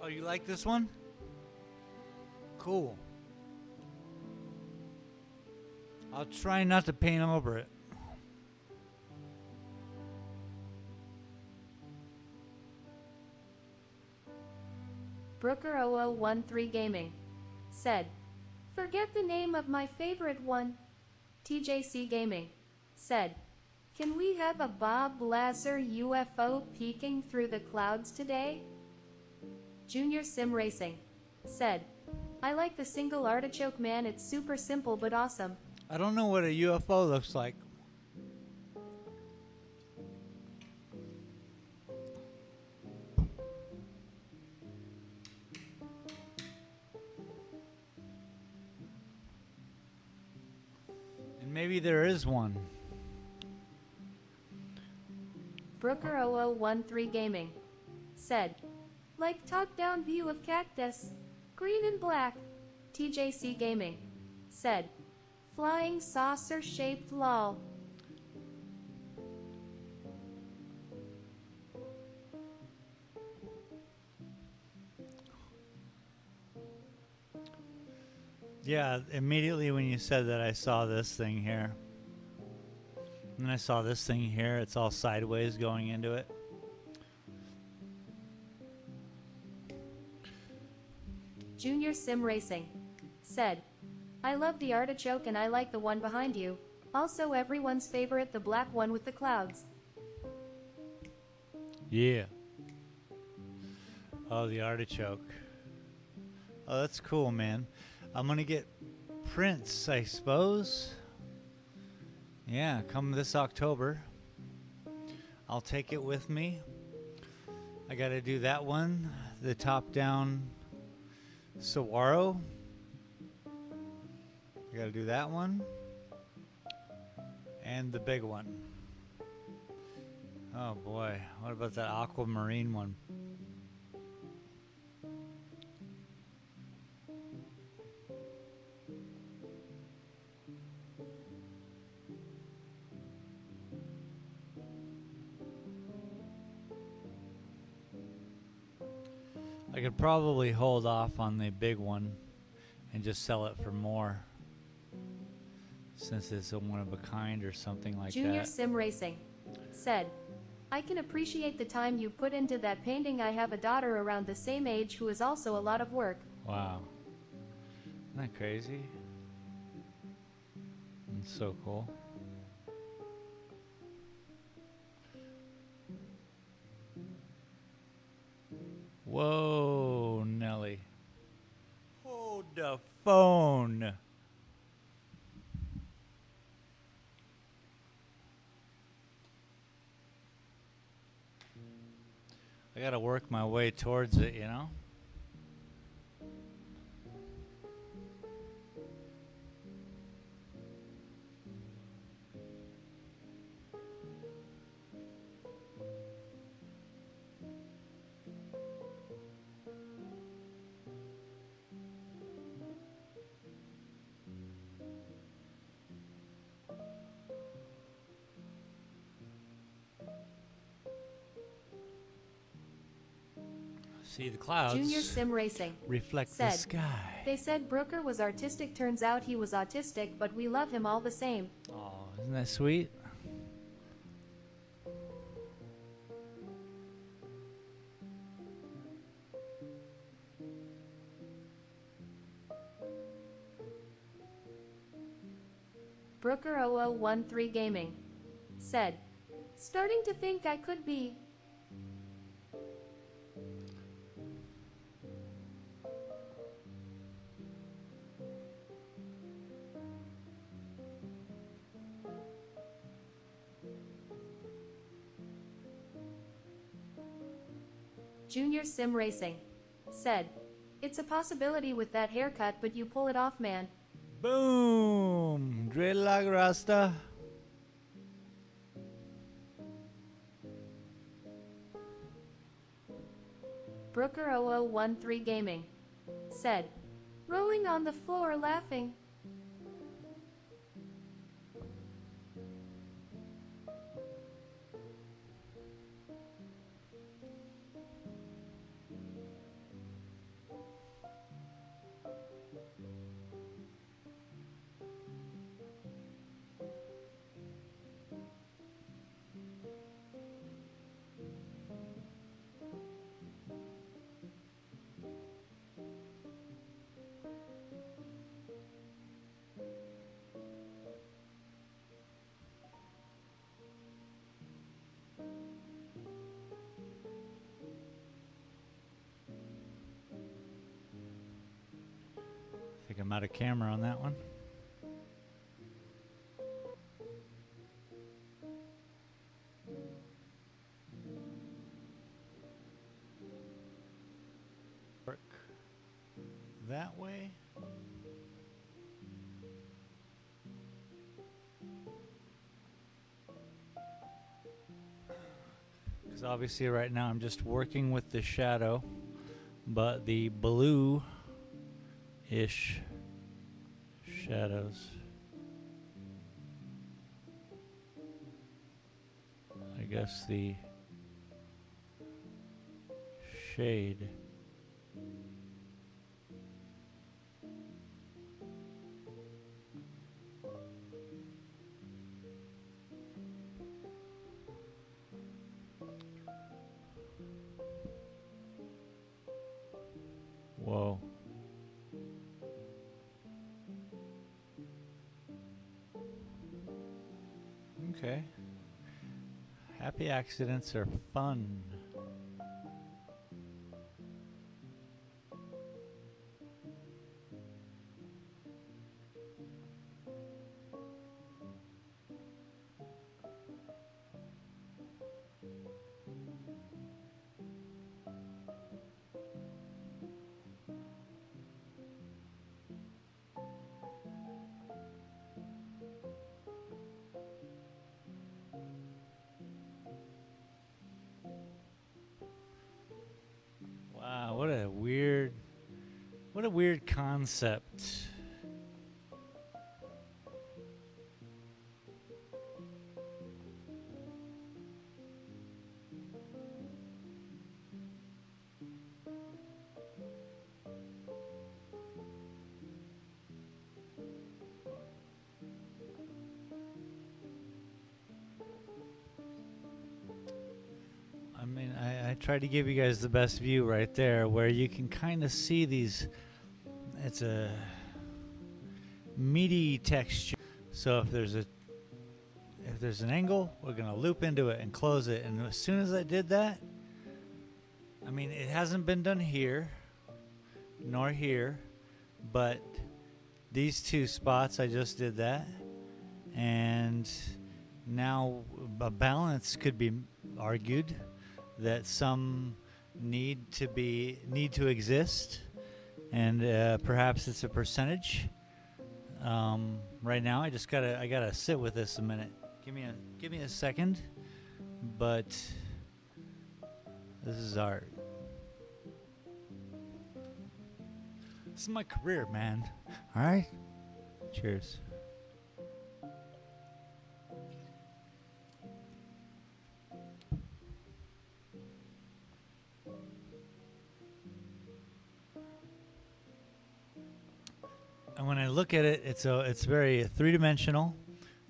Oh, you like this one? Cool. I'll try not to paint over it. Brooker0013 Gaming said, "Forget the name of my favorite one." TJC Gaming said, "Can we have a Bob Lazar UFO peeking through the clouds today?" Junior Sim Racing said, "I like the single artichoke man, it's super simple but awesome." I don't know what a UFO looks like. And maybe there is one. Brooker0013 Gaming said, "Like top-down view of cactus, green and black." TJC Gaming said, "Flying saucer shaped lol." Yeah, immediately when you said that, I saw this thing here. And I saw this thing here. It's all sideways going into it. Junior Sim Racing said, "I love the artichoke and I like the one behind you. Also everyone's favorite, the black one with the clouds." Yeah. Oh, the artichoke. Oh, that's cool, man. I'm going to get prints, I suppose. Yeah, come this October. I'll take it with me. I got to do that one, the top-down saguaro. I got to do that one. And the big one. Oh boy, what about that aquamarine one? I could probably hold off on the big one and just sell it for more, since it's a one of a kind or something like Junior that. Sim Racing said, "I can appreciate the time you put into that painting. I have a daughter around the same age who is also a lot of work." Wow. Isn't that crazy? It's so cool. Whoa, Nelly. Hold the phone. I gotta work my way towards it, you know? See, the clouds Junior Sim Racing reflect the said, sky. they said Brooker was artistic, turns out he was autistic, but we love him all the same. Oh, isn't that sweet? Brooker 0013 Gaming said, starting to think I could be. Junior Sim Racing said, it's a possibility with that haircut, but you pull it off, man. Boom! Dreadlock Rasta. Brooker 0013 Gaming said, rolling on the floor laughing. I think I'm out of camera on that one. Work that way. Because obviously right now I'm just working with the shadow, but the blue-ish shadows, I guess the shade. Whoa. Okay. Happy accidents are fun. Wow, what a weird concept. I mean, I tried to give you guys the best view right there where you can kind of see these. It's a meaty texture. So if there's an angle, we're going to loop into it and close it. And as soon as I did that, I mean, it hasn't been done here nor here, but these two spots, I just did that. And now a balance could be argued that some need to exist, and perhaps it's a percentage. Right now, I gotta sit with this a minute. Give me a second, but this is art. This is my career, man. All right. Cheers. And when I look at it, it's very three-dimensional.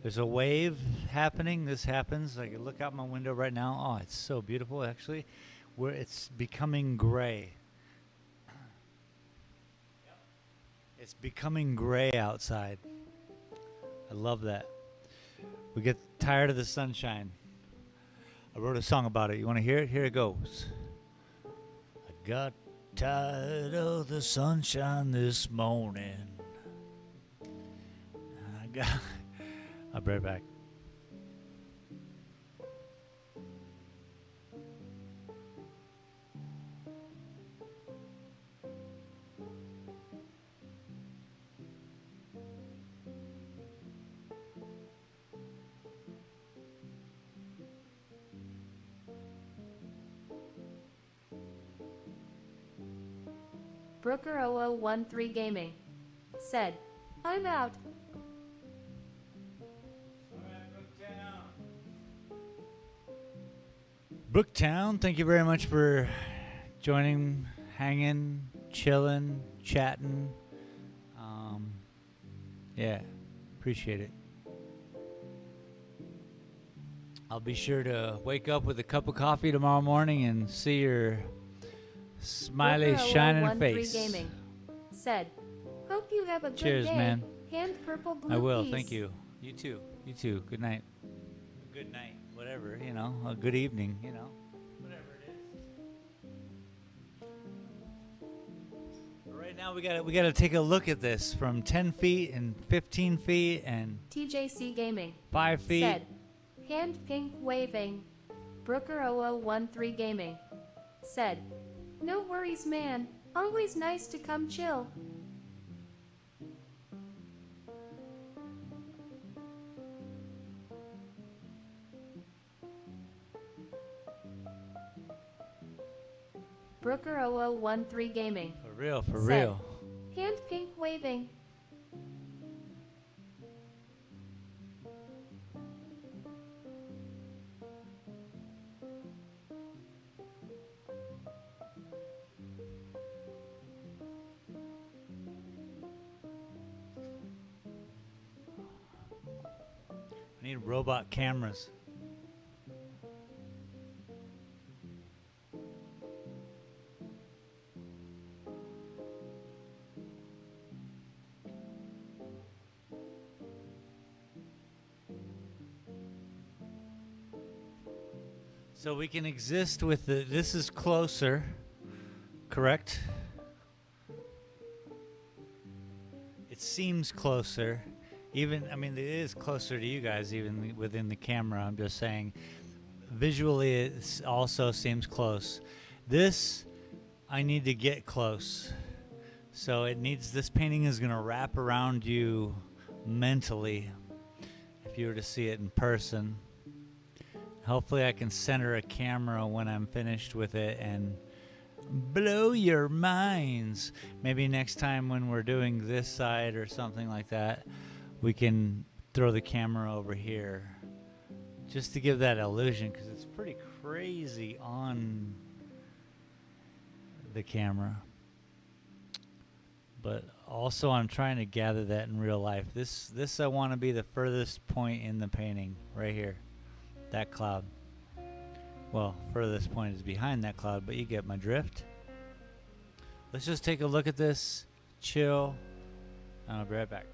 There's a wave happening. This happens. I can look out my window right now. Oh, it's so beautiful, actually. Where it's becoming gray. It's becoming gray outside. I love that. We get tired of the sunshine. I wrote a song about it. You want to hear it? Here it goes. I got tired of the sunshine this morning. I'll be right back. Brooker0013 Gaming said, I'm out. Brooktown, thank you very much for joining, hanging, chilling, chatting. Yeah, appreciate it. I'll be sure to wake up with a cup of coffee tomorrow morning and see your smiley, shining face. Gaming said, hope you have a good Cheers, day. man. Hand purple blue I will, peas. thank you. You too. You too. Good night. Good night. Whatever, you know. A good evening, you know. Whatever it is. But right now we gotta take a look at this from 10 feet and 15 feet and TJC Gaming 5 feet. said, hand pink waving. Brooker0013 Gaming said, no worries, man. Always nice to come chill. Brooker0013 Gaming For real, for said, real. hand pink waving. I need robot cameras. So we can exist with the, this is closer, correct? It seems closer. Even, I mean, it is closer to you guys, even within the camera. I'm just saying, visually, it also seems close. This, I need to get close. So it needs, this painting is going to wrap around you mentally if you were to see it in person. Hopefully I can center a camera when I'm finished with it and blow your minds. Maybe next time when we're doing this side or something like that, we can throw the camera over here just to give that illusion, because it's pretty crazy on the camera. But also I'm trying to gather that in real life. This I want to be the furthest point in the painting right here. That cloud. Well, furthest point is behind that cloud, but you get my drift. Let's just take a look at this, chill, and I'll be right back.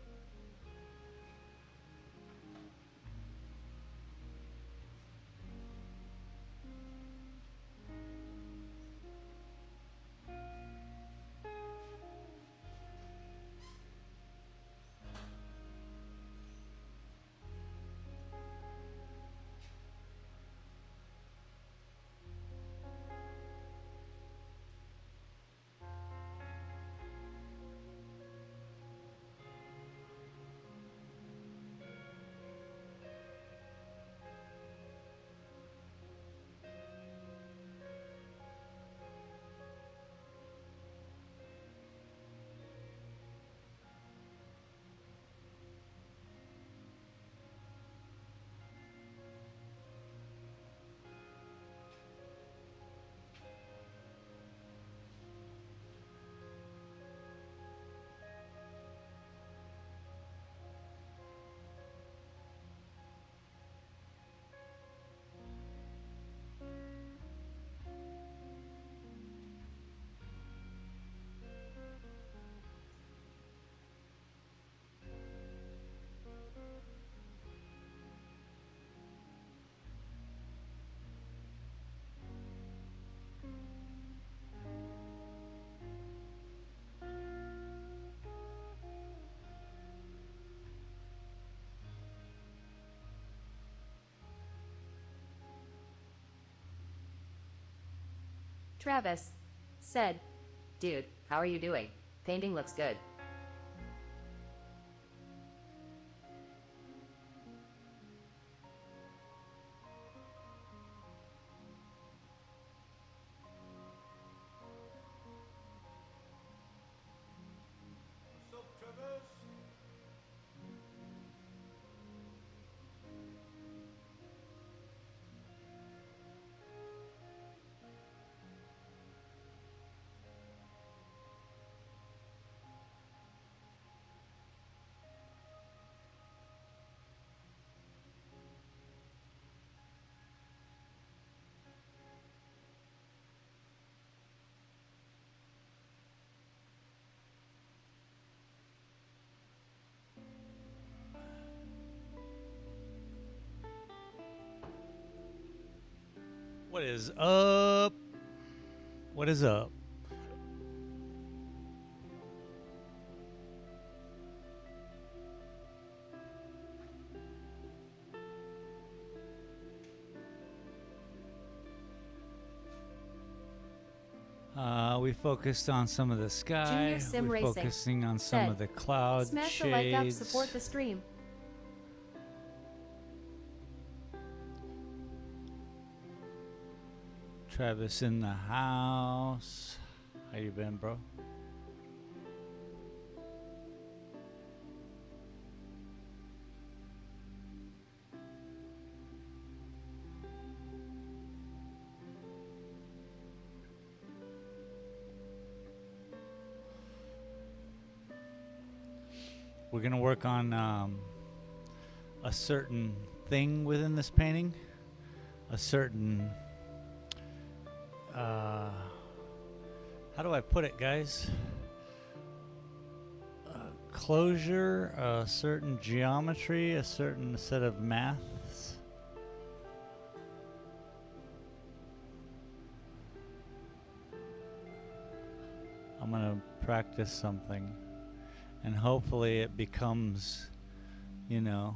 Travis said, Dude, how are you doing? Painting looks good. What is up? What is up? We focused on some of the sky. Junior Sim We're Racing focusing on some said, of the cloud smash shades. the like up, support the stream. Travis in the house. How you been, bro? We're gonna work on a certain thing within this painting, a certain how do I put it, guys? Closure, a certain geometry, a certain set of maths. I'm gonna practice something, and hopefully it becomes, you know,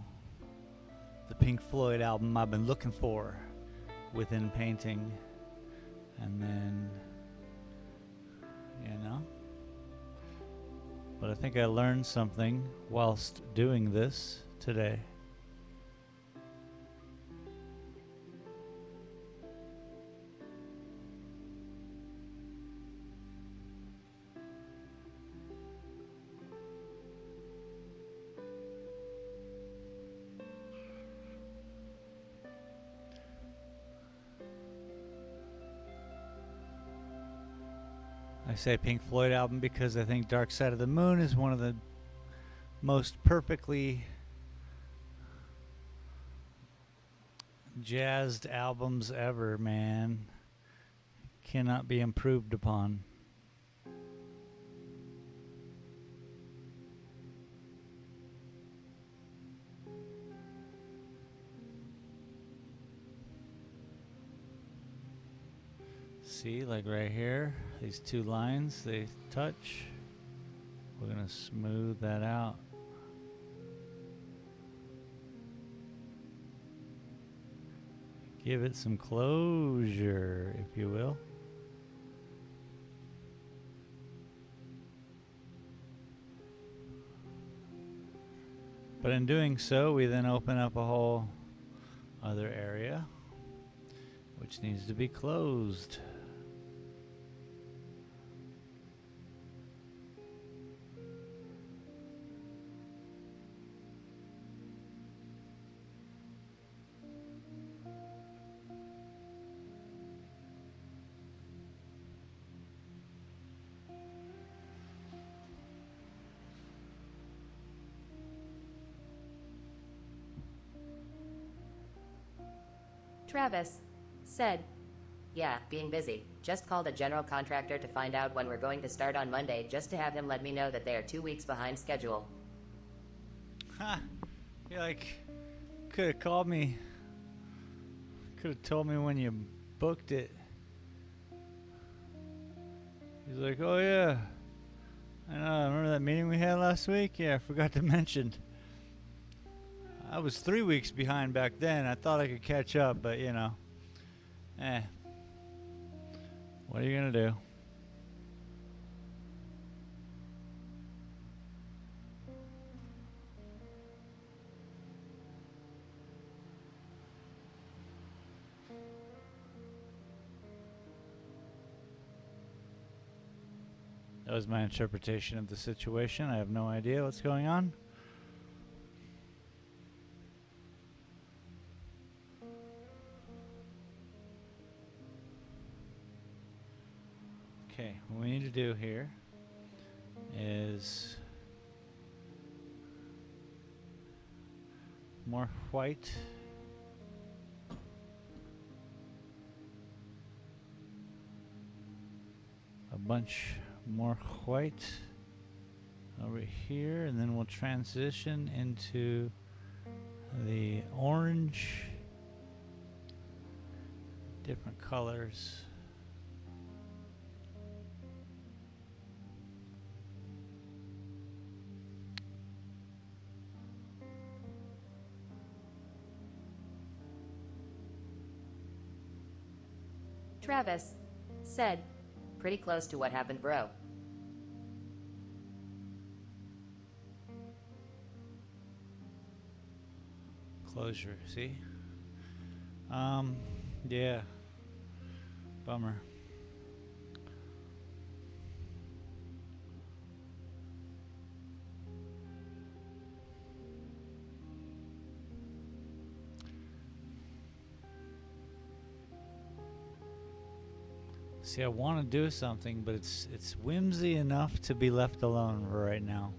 the Pink Floyd album I've been looking for within painting. And then, you know, but I think I learned something whilst doing this today. I say Pink Floyd album because I think Dark Side of the Moon is one of the most perfectly jazzed albums ever, man. Cannot be improved upon. See, like right here, these two lines, they touch. We're gonna smooth that out. Give it some closure, if you will. But in doing so, we then open up a whole other area which needs to be closed. Travis said, Yeah, being busy. Just called a general contractor to find out when we're going to start on Monday just to have him let me know that they are 2 weeks behind schedule. Ha! You like could have called me. Could have told me when you booked it. He's like, oh yeah. I know, remember that meeting we had last week? Yeah, I forgot to mention. I was 3 weeks behind back then. I thought I could catch up, but you know. What are you gonna do? That was my interpretation of the situation. I have no idea what's going on. Okay, what we need to do here is more white. A bunch more white over here, and then we'll transition into the orange, different colors. Travis said, pretty close to what happened, bro. Closure, see? Yeah. Bummer. See, I want to do something, but it's whimsy enough to be left alone for right now.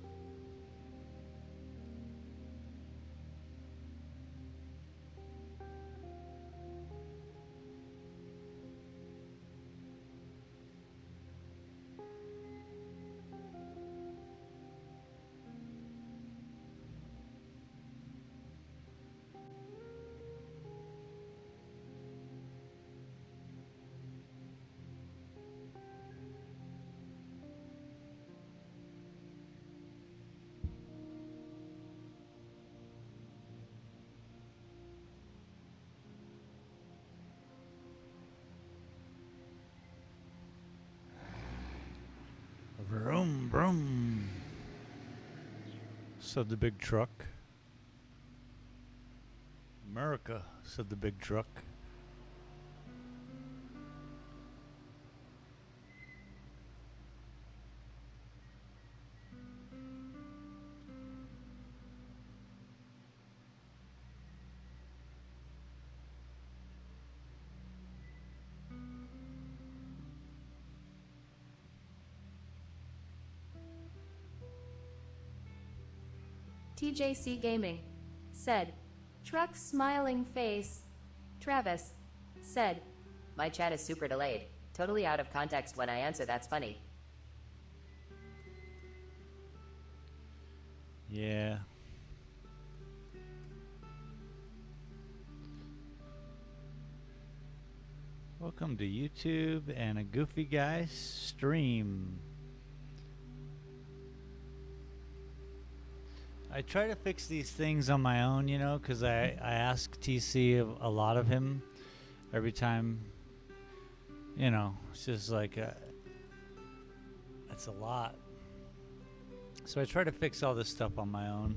Vroom, vroom, said the big truck. America, said the big truck. TJC Gaming said, truck smiling face. Travis said, My chat is super delayed. Totally out of context when I answer, that's funny. Yeah. Welcome to YouTube and a Goofy Guy stream. I try to fix these things on my own, you know, because I ask TC a lot of him every time, you know, it's just like, it's a lot. So I try to fix all this stuff on my own.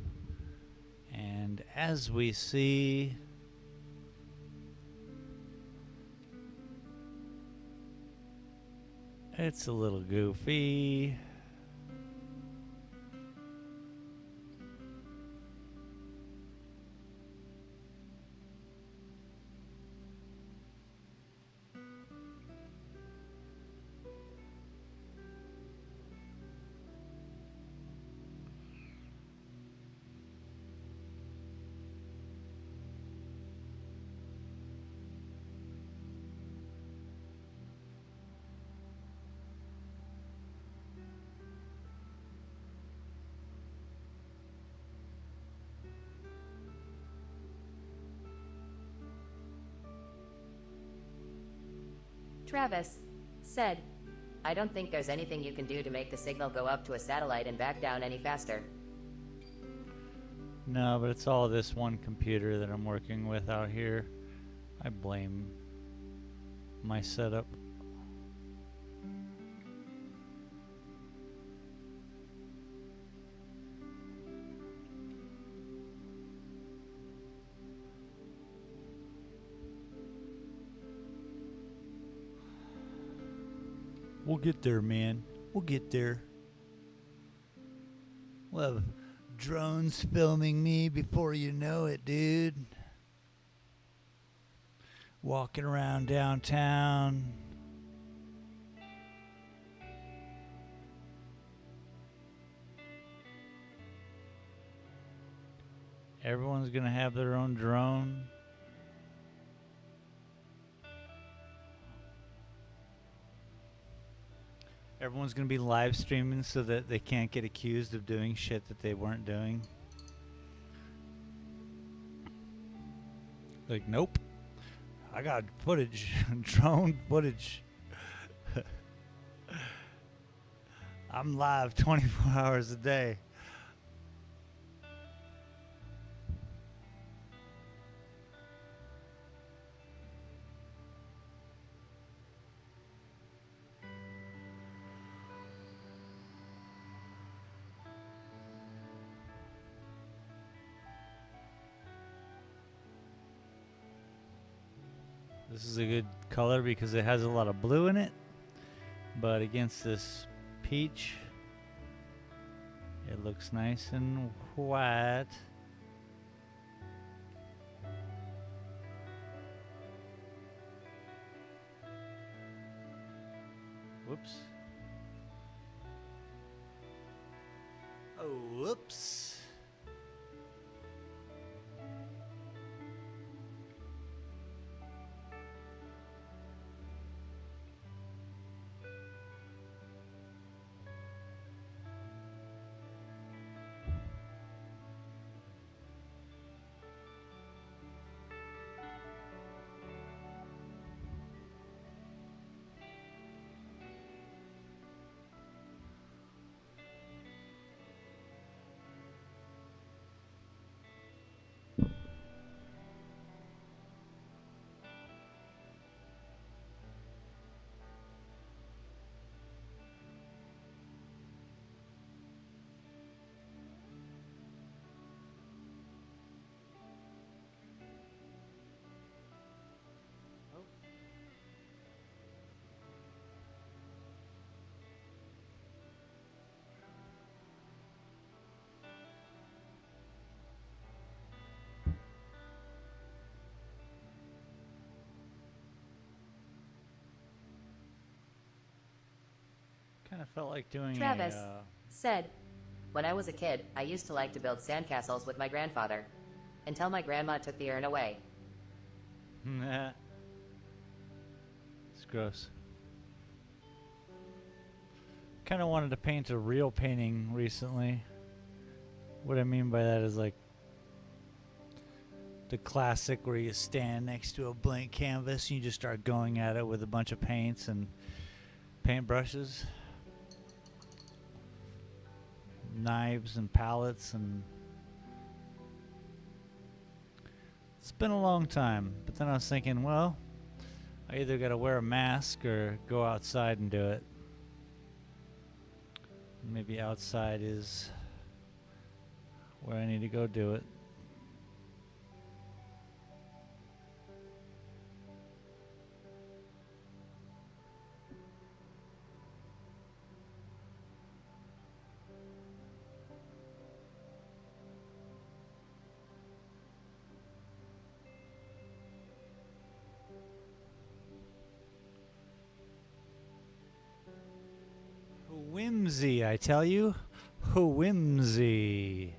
And as we see, it's a little goofy. Travis said, I don't think there's anything you can do to make the signal go up to a satellite and back down any faster. No, but it's all this one computer that I'm working with out here. I blame my setup. We'll get there, man. We'll get there. We'll have drones filming me before you know it, dude. Walking around downtown. Everyone's gonna have their own drone. Everyone's gonna be live streaming so that they can't get accused of doing shit that they weren't doing. Like, nope. I got footage, drone footage. I'm live 24 hours a day. This is a good color because it has a lot of blue in it, but against this peach, it looks nice and white. Whoops. Oh, whoops. Kind of felt like doing Travis said, when I was a kid, I used to like to build sandcastles with my grandfather. Until my grandma took the urn away. Nah. It's gross. Kind of wanted to paint a real painting recently. What I mean by that is like the classic where you stand next to a blank canvas and you just start going at it with a bunch of paints and paintbrushes, knives and palettes, and it's been a long time. But then I was thinking, well, I either got to wear a mask or go outside and do it. Maybe outside is where I need to go do it. Whimsy, I tell you. Whimsy.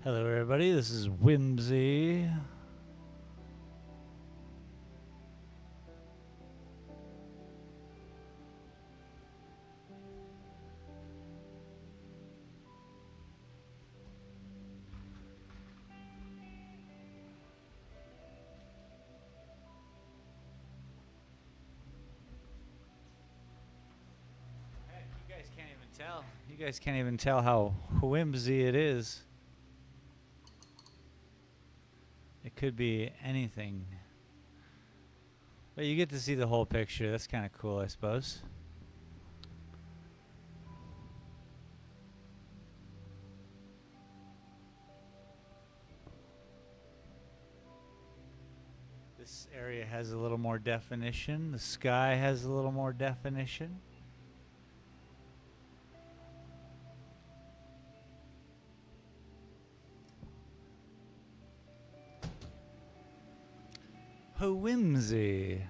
Hello, everybody. This is Whimsy. You guys can't even tell how whimsy it is. It could be anything. But you get to see the whole picture. That's kind of cool, I suppose. This area has a little more definition. The sky has a little more definition. Whimsy.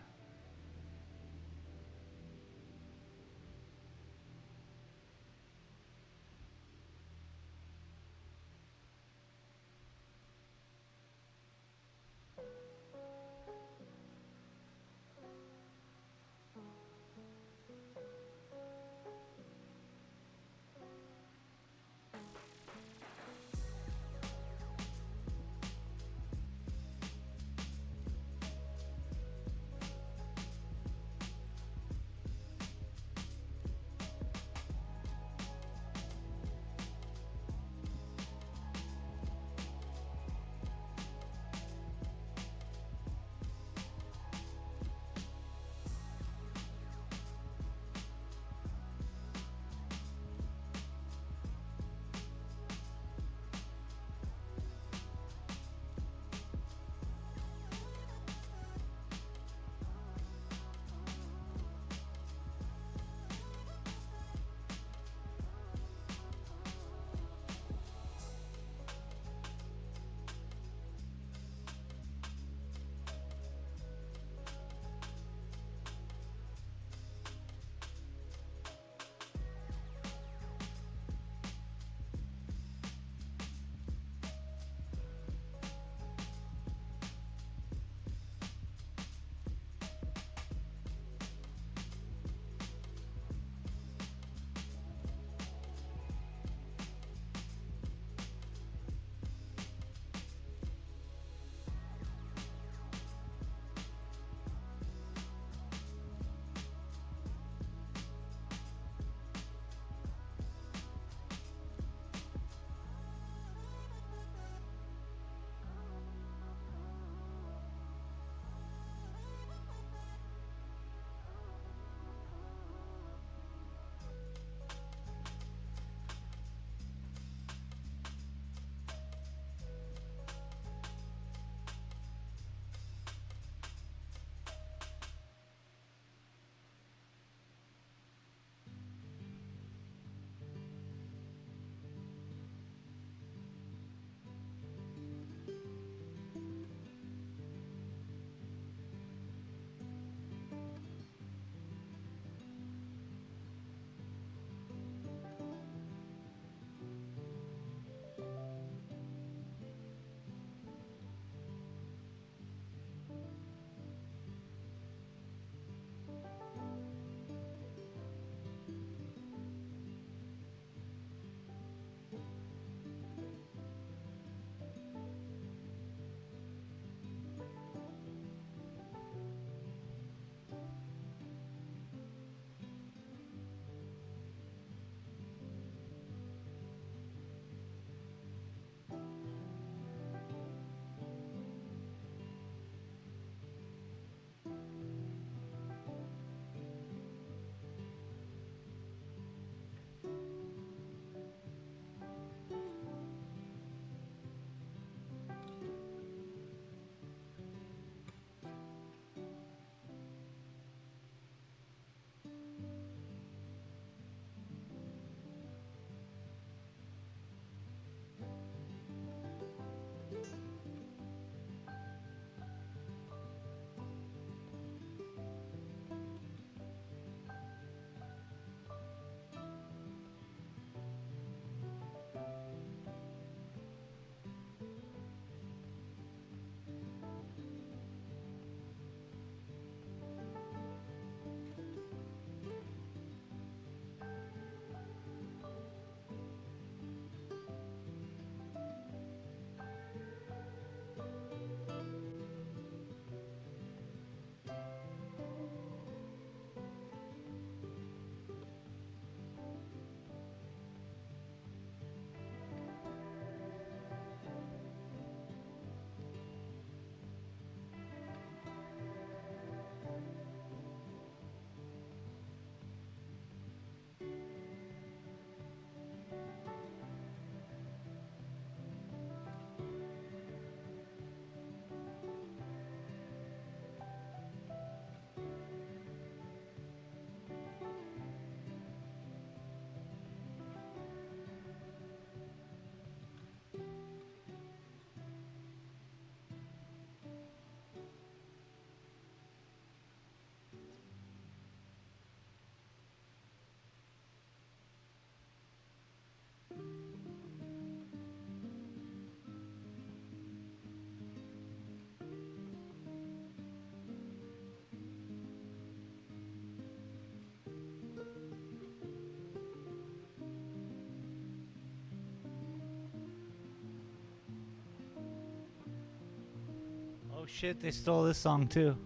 shit, they stole this song too.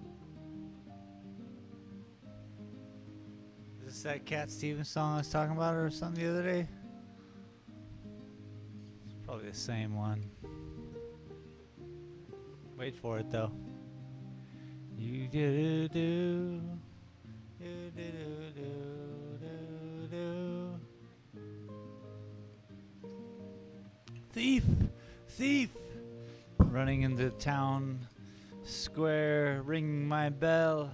Is this that Cat Stevens song I was talking about or something the other day? It's probably the same one. Wait for it though. You do do do do do do. Thief! Thief! Running into town square, ringing my bell.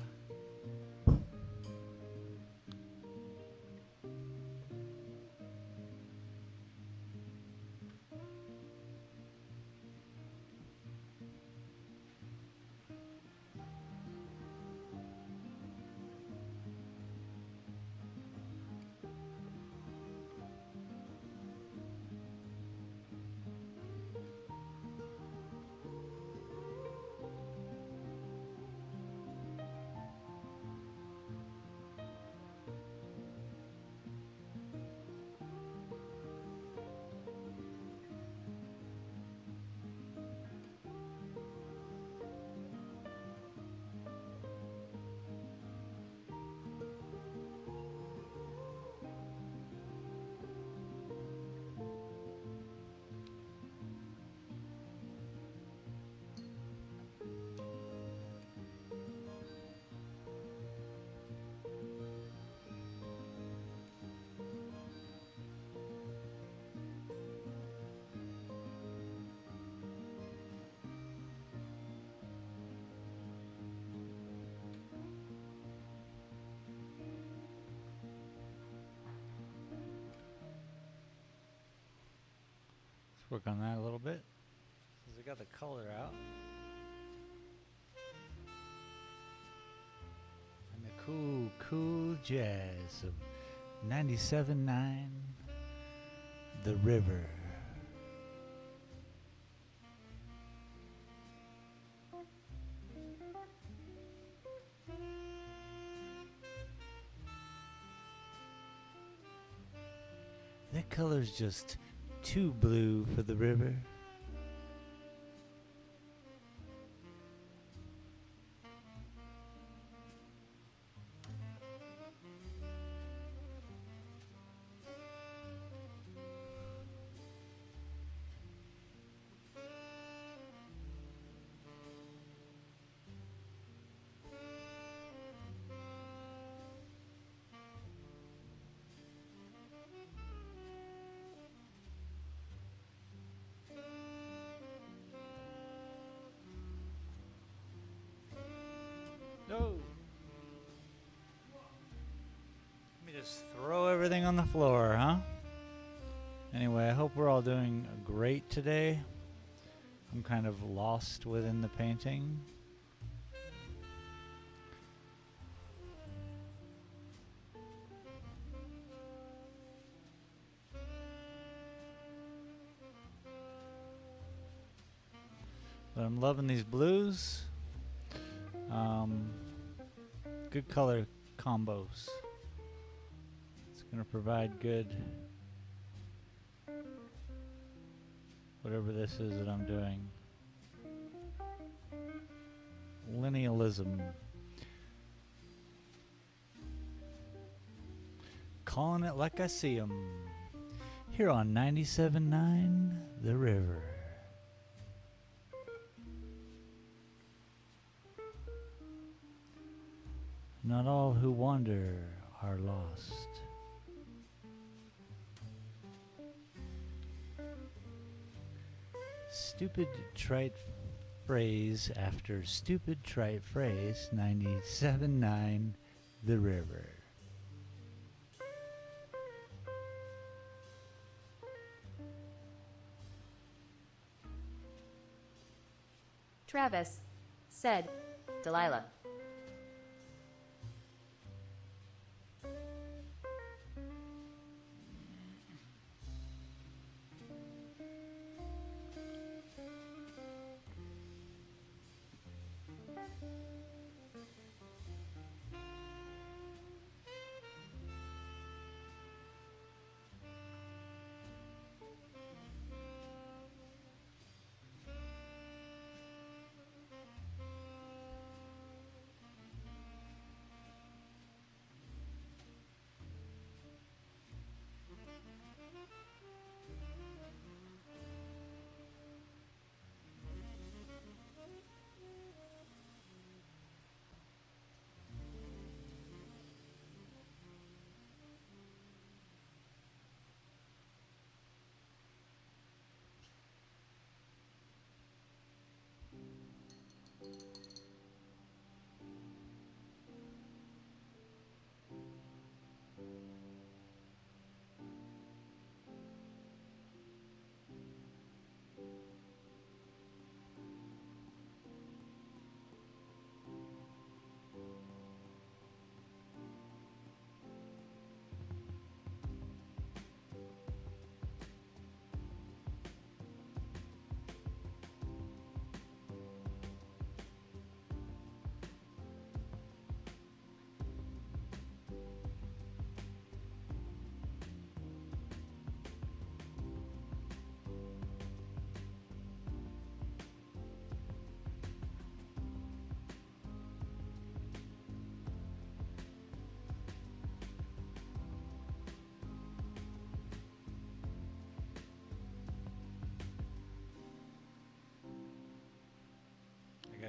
Work on that a little bit. Since I got the color out. And the cool jazz of 97.9 The River. That color's just too blue for the river. No. Let me just throw everything on the floor, huh? Anyway, I hope we're all doing great today. I'm kind of lost within the painting. But I'm loving these blues. Good color combos. It's going to provide good whatever this is that I'm doing. Linealism. Calling it like I see 'em. Here on 97.9 The River. Not all who wander are lost. Stupid trite phrase after stupid trite phrase. 97.9 The River. Travis said, Delilah.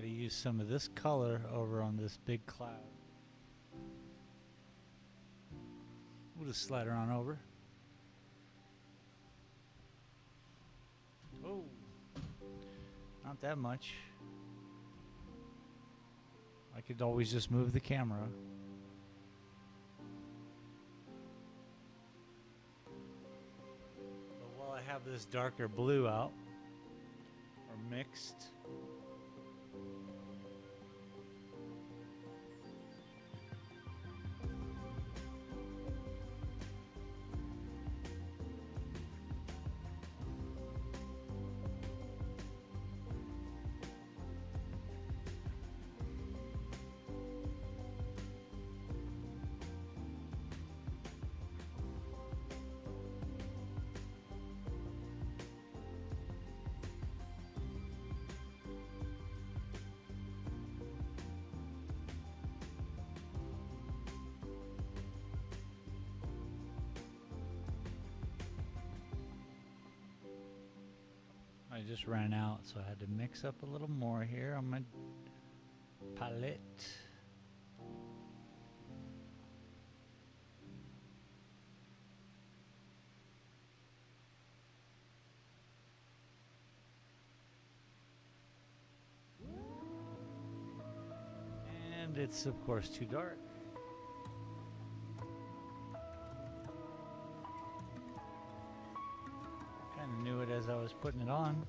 Got to use some of this color over on this big cloud. We'll just slide her on over. Oh, not that much. I could always just move the camera. But while I have this darker blue out, or mixed, I just ran out, so I had to mix up a little more here on my palette. And it's, of course, too dark. Kind of knew it as I was putting it on.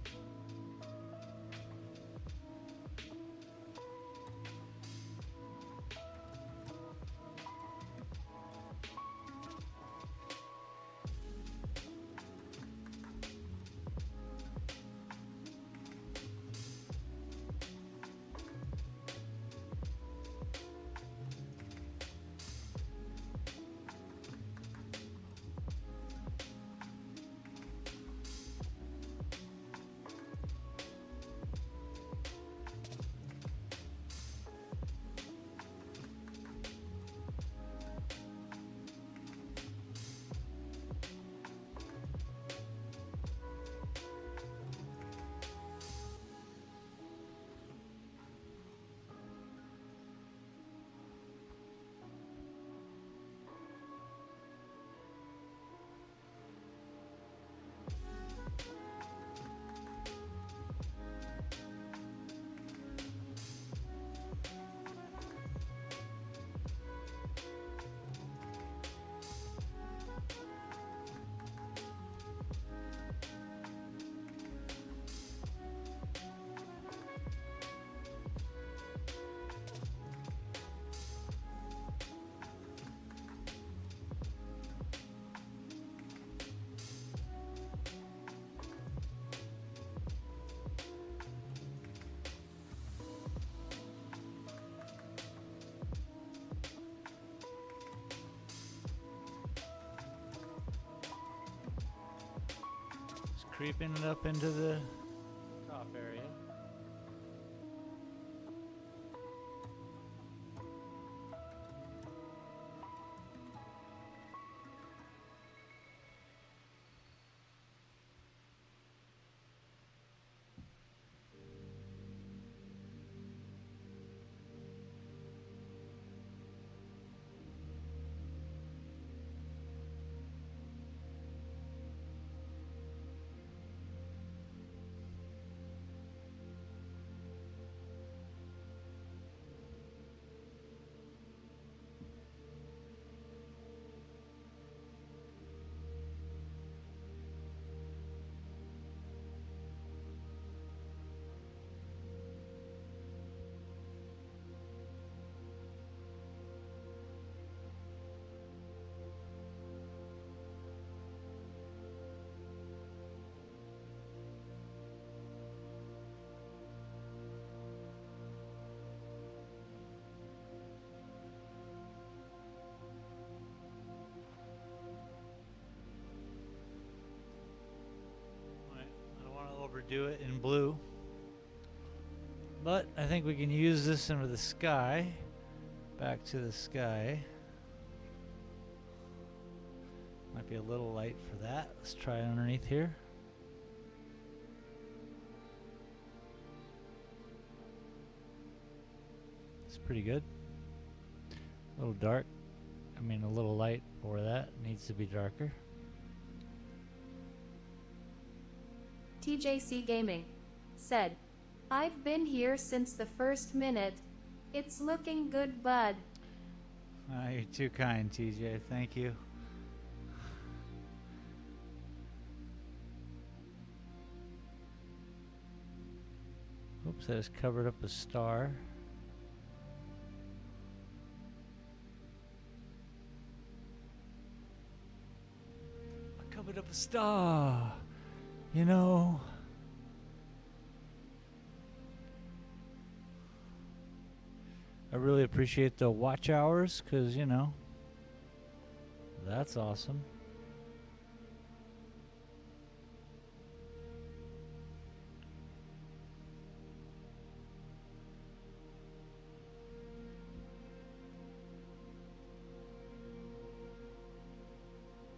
Creeping it up into the top area. Overdo it in blue, but I think we can use this into the sky. Back to the sky. Might be a little light for that. Let's try it underneath here. It's pretty good. A little dark. I mean, a little light for that. Needs to be darker. TJC Gaming said, I've been here since the first minute. It's looking good, bud. You're too kind, TJ. Thank you. Oops, I just covered up a star. I covered up a star. You know. I really appreciate the watch hours, because, you know, that's awesome.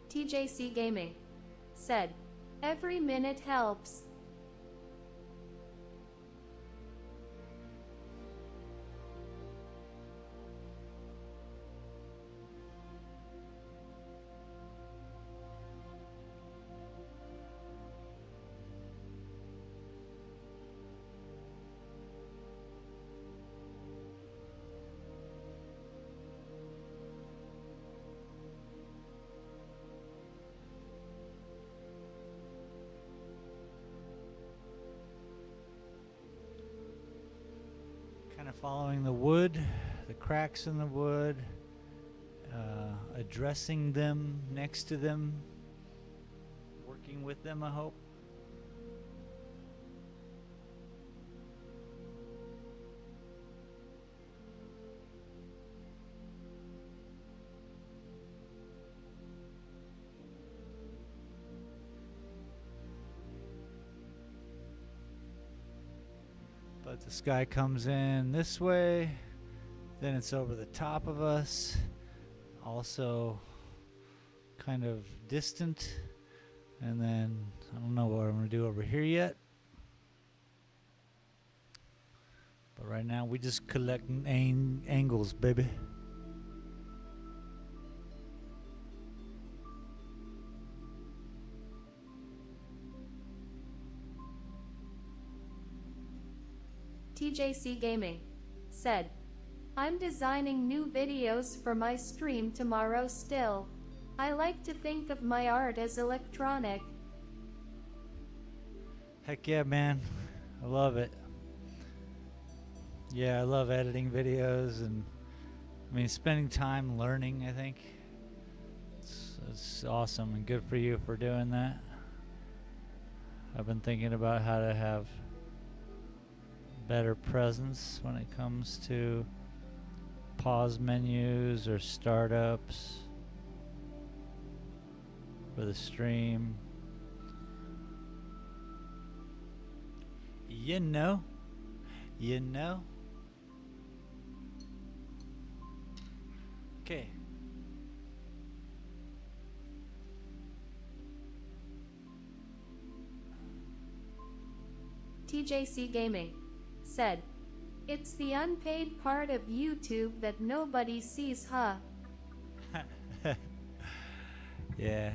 TJC Gaming said, every minute helps. Kind of following the wood, the cracks in the wood, addressing them, next to them, working with them, I hope. But the sky comes in this way, then it's over the top of us, also kind of distant, and then I don't know what I'm going to do over here yet. But right now we just collecting angles, baby. TJC Gaming said, I'm designing new videos for my stream tomorrow still. I like to think of my art as electronic. Heck yeah, man. I love it. Yeah, I love editing videos, and I mean, spending time learning, I think. It's awesome, and good for you for doing that. I've been thinking about how to have better presence when it comes to pause menus or startups for the stream. You know. Okay. TJC Gaming said, it's the unpaid part of YouTube that nobody sees, huh? Yeah.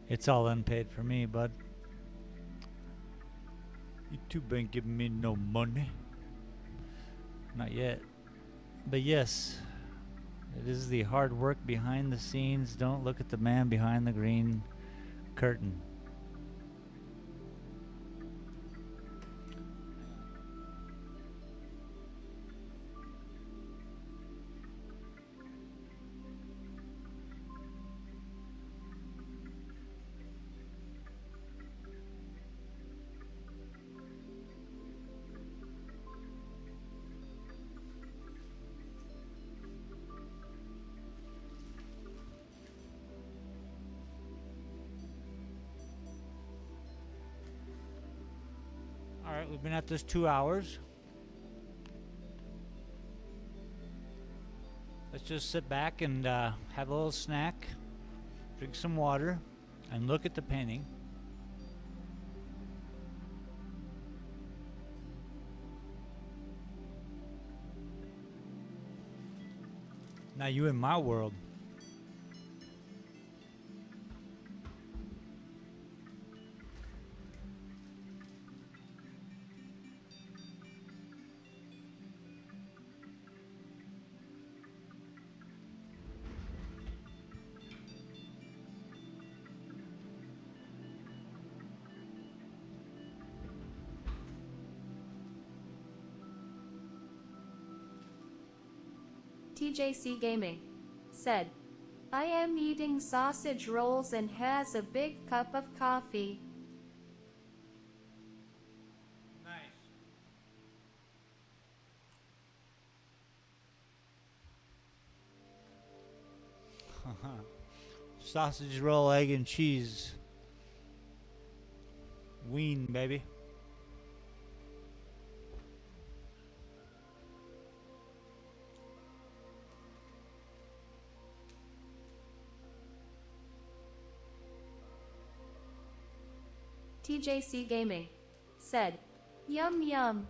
It's all unpaid for me, bud. YouTube ain't giving me no money. Not yet. But yes, it is the hard work behind the scenes. Don't look at the man behind the green curtain. Alright, we've been at this 2 hours. Let's just sit back and have a little snack, drink some water, and look at the painting. Now you in my world. TJC Gaming said, I am eating sausage rolls and has a big cup of coffee. Nice. Sausage roll, egg and cheese. Ween, baby. TJC Gaming said, yum yum.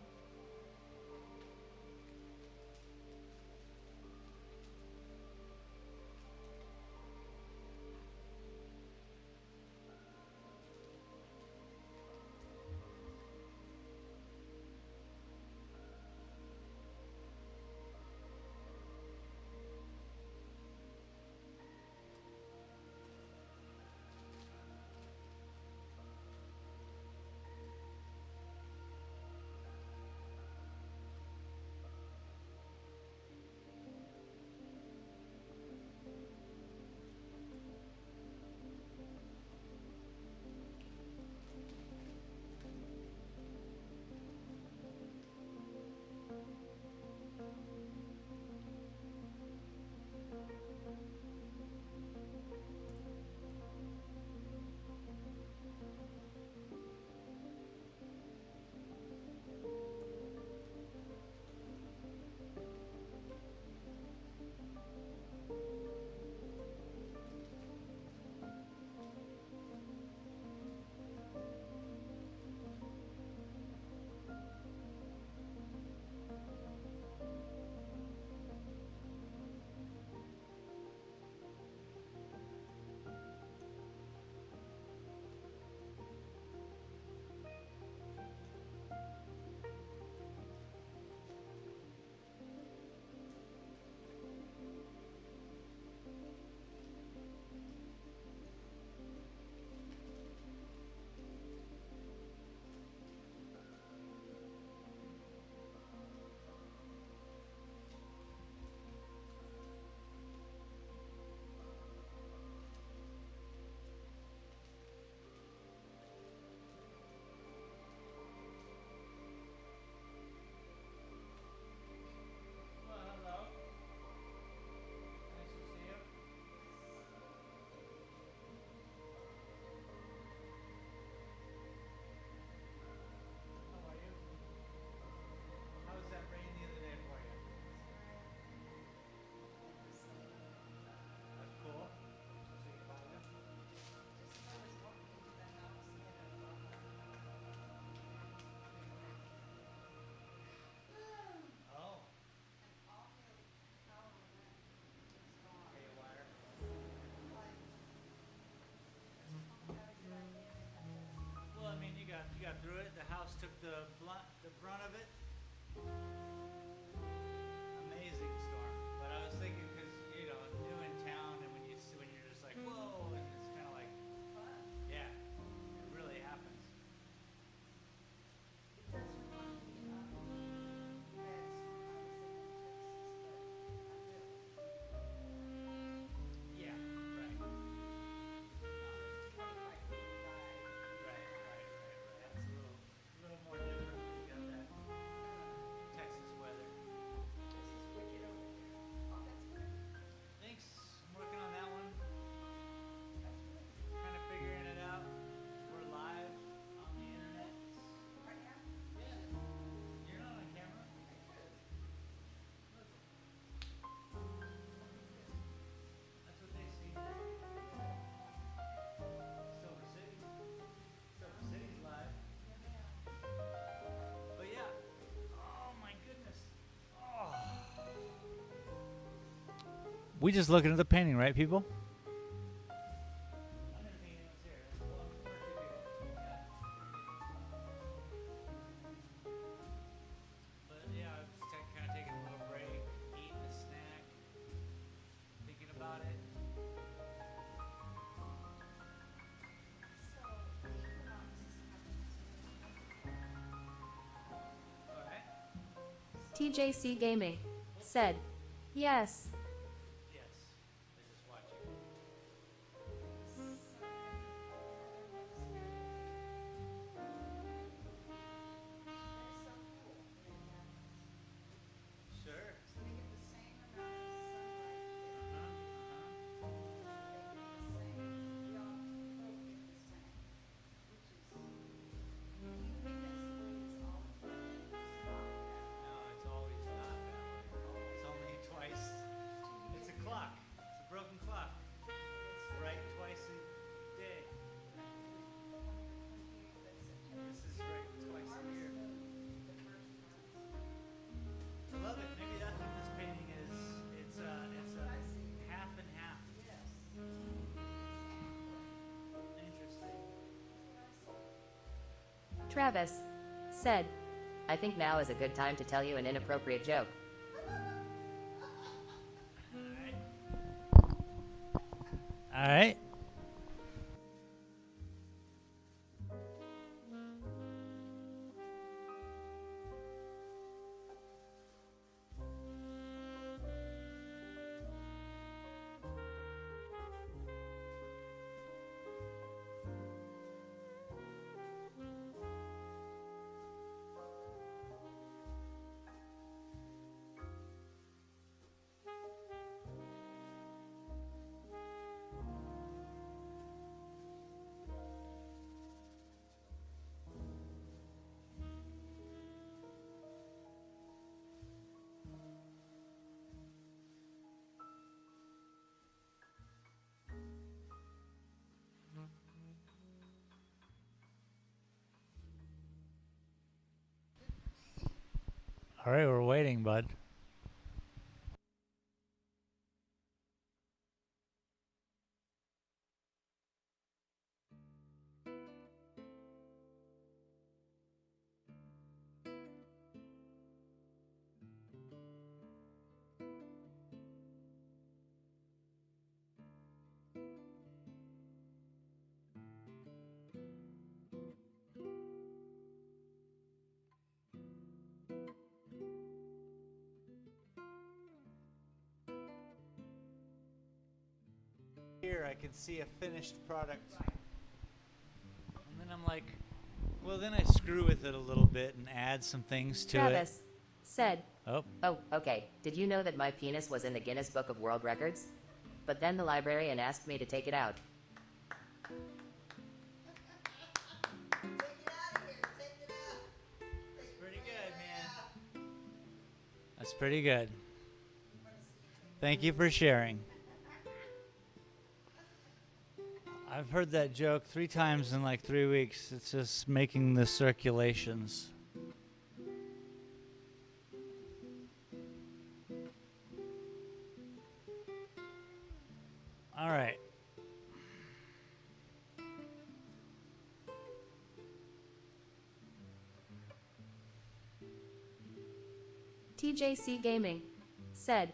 You got through it. The house took the brunt of it. Amazing storm. But I was thinking, because new in town, and when you're just like, whoa, and it's kind of like, yeah, it really happens. Yeah, right. Right. That's a little more different when you got that Texas We just looking at the painting, right, people? But yeah, I was kind of taking a little break, eating a snack, thinking about it. All right. TJC Gaming said, yes. Yes. They're just watching. Sure. No, it's always not that way. It's only twice. It's a clock. It's a broken clock. It's right twice a day. This is right twice a year. I love it. Maybe that's what this painting is. It's a half and half. Interesting. Travis said, I think now is a good time to tell you an inappropriate joke. All right. All right, we're waiting, bud. Here I can see a finished product. And then I'm like, well, then I screw with it a little bit and add some things to Travis said, it. Oh, okay. Did you know that my penis was in the Guinness Book of World Records? But then the librarian asked me to take it out. That's pretty good, man. That's pretty good. Thank you for sharing. I've heard that joke 3 times in like 3 weeks. It's just making the circulations. All right. TJC Gaming said,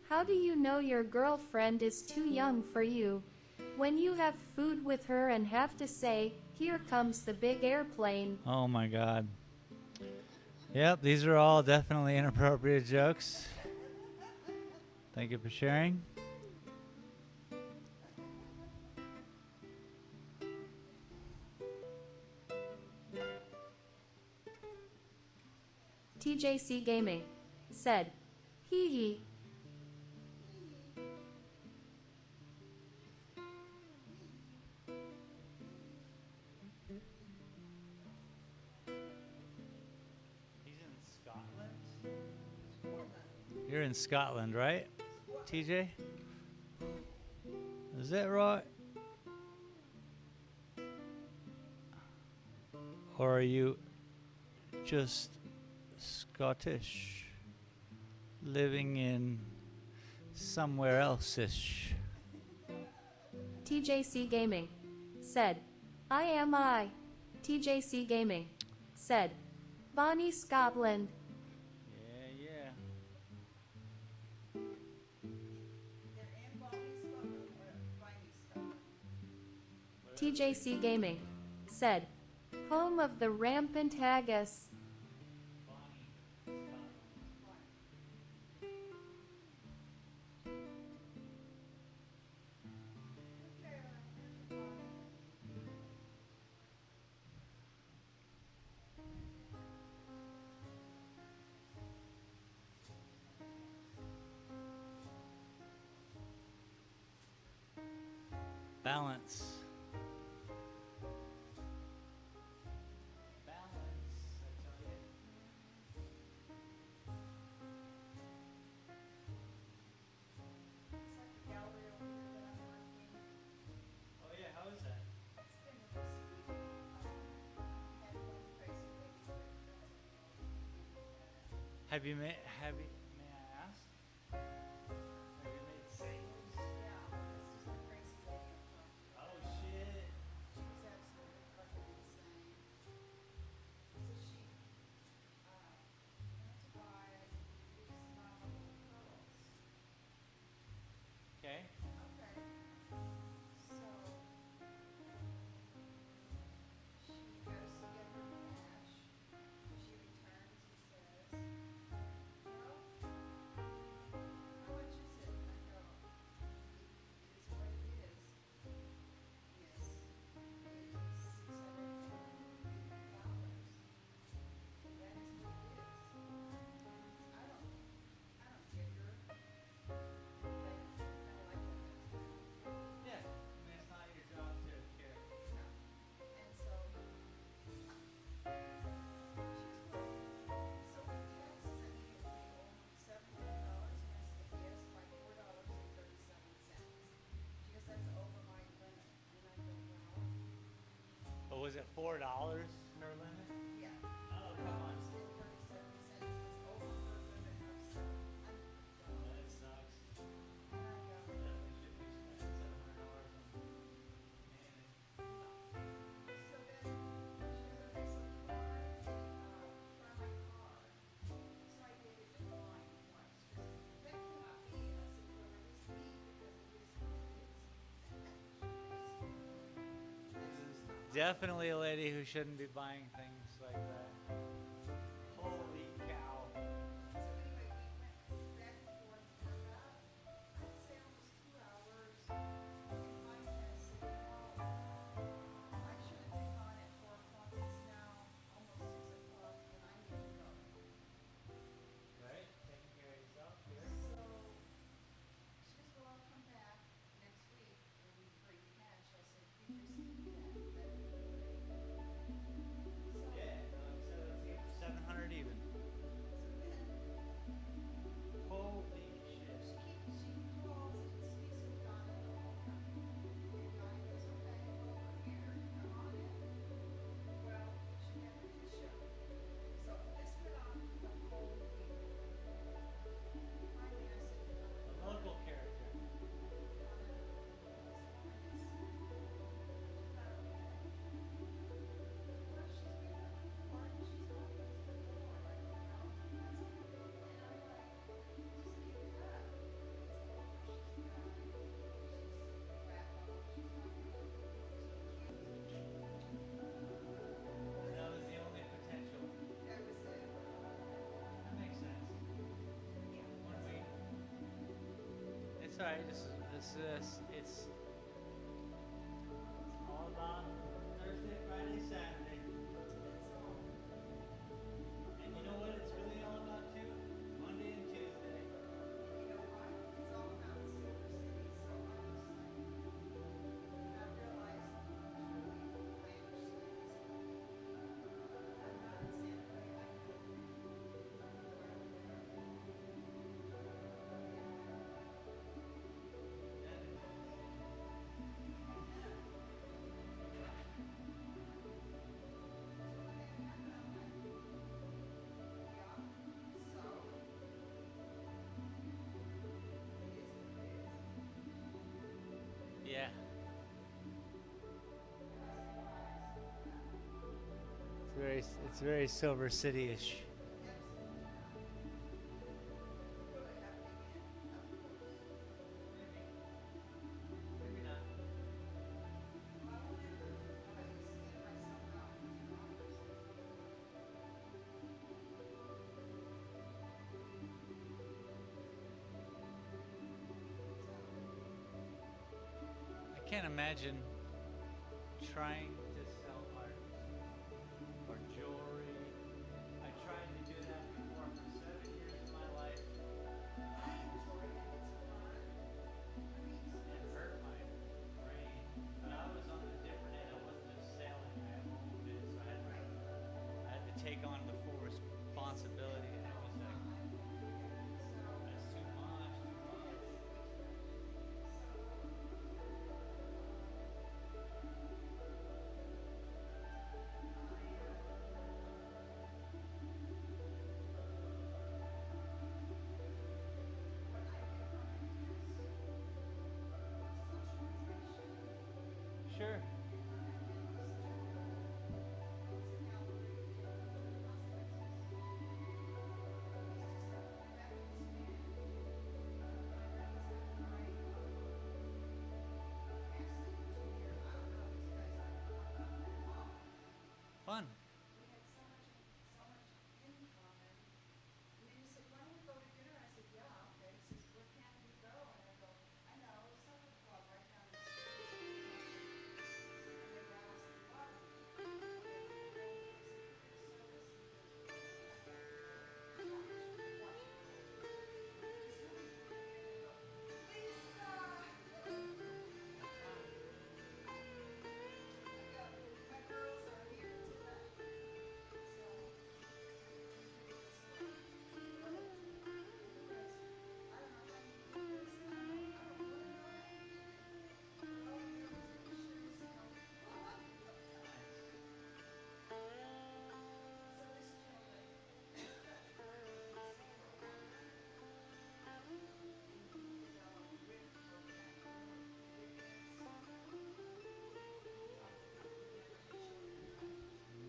how do you know your girlfriend is too young for you? When you have food with her and have to say, here comes the big airplane. Oh my God. Yep, these are all definitely inappropriate jokes. Thank you for sharing. TJC Gaming said, hee hee. He's in Scotland? You're in Scotland, right, TJ? Is that right? Or are you just Scottish, living in somewhere else ish. TJC Gaming said, I am I. TJC Gaming said, Bonnie Scotland. Yeah. They're in Bonnie, Scotland or Viney, Scotland? TJC Gaming said, home of the rampant haggis. Balance. Balance, I tell you. It's like the gallery over here that I'm working. Oh yeah, how is that? It's been really sweet. Had one crazy lady that runs it all. May I ask? Have you made sales? Yeah, this is the crazy lady I'm talking about. Oh shit. She's absolutely fucking insane. So she went to buy these phenomenal pearls. Okay. Okay. So she goes to get her cash. She returns and says, well, how much is it? And I go, it is what it is. Yes, it is $650. That is what it is. I don't get her. They kind of like that attitude. Yeah. I mean, it's not your job to care. No. And so she's well. So the tax sent me if we owe $700, and I said yes by $4.37. She goes, that's over my limit, and I go, well, But was it $4 her limit? yeah, Oh, come on. $4.37 was over her limit of $700. That sucks. And I go, Definitely should be spending $700 on man. so then she goes, okay, so try my car. So I did it in line twice. She goes, that cannot be. And I said, well, it is me because it is what it is. This is not my Definitely a lady who shouldn't be buying things like that. Holy cow. So anyway, we went back and forth for about, I'd say almost 2 hours. And finally I said, I should have been gone at 4 o'clock. It's now almost 6 o'clock and I need to go. Right? Taking care of yourself here. So she goes, well, I'll come back next week and bring cash. I said, you just do that. That'd be great. So, Yeah, no, 700 even. so then Holy shit. she calls and speaks with Donna the whole time. And Donna goes, okay, well, we're here, come on in. Well, she never did show. So this went on the whole week. Finally, I said to A Donna, local character. Donna, this woman is not okay. Well, she's been with me for part, and she's not with us before. I go, well, that's kind of it. And I'm like, just give it up. It's over. She's done. She's back home. She's not going to be with us. And that was the only potential. That was it. That makes sense. Yeah. 1 week. It's alright. It's all about Thursday, Friday, Saturday. That's all. And you know what it's really all about too? Monday and Tuesday. You know what? It's all about Silver City. So honestly, and I realize truly, I understand this. I'm not in Santa Fe. I know where I'm at. It's very Silver City-ish. I can't imagine trying to sell art or jewelry. I tried to do that before for 7 years of my life and hurt my brain. But I was on the different end. I wasn't just selling. I had my own business, so I had to take on the full responsibility, and it was like that's too much. Sure. Fun.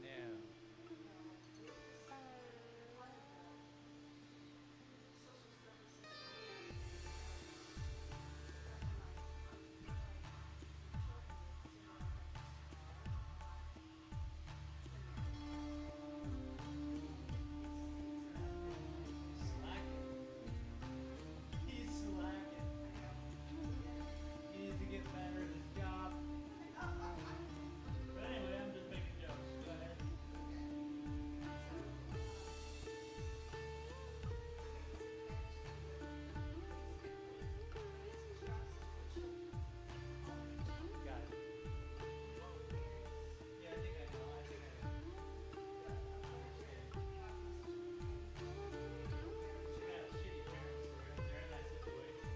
No. He's slacking. He needs to get better at his job. But anyway, I'm just making jokes. Go ahead. Got it. Yeah, I think I know. I think I know. She got shitty parents. They're in that situation.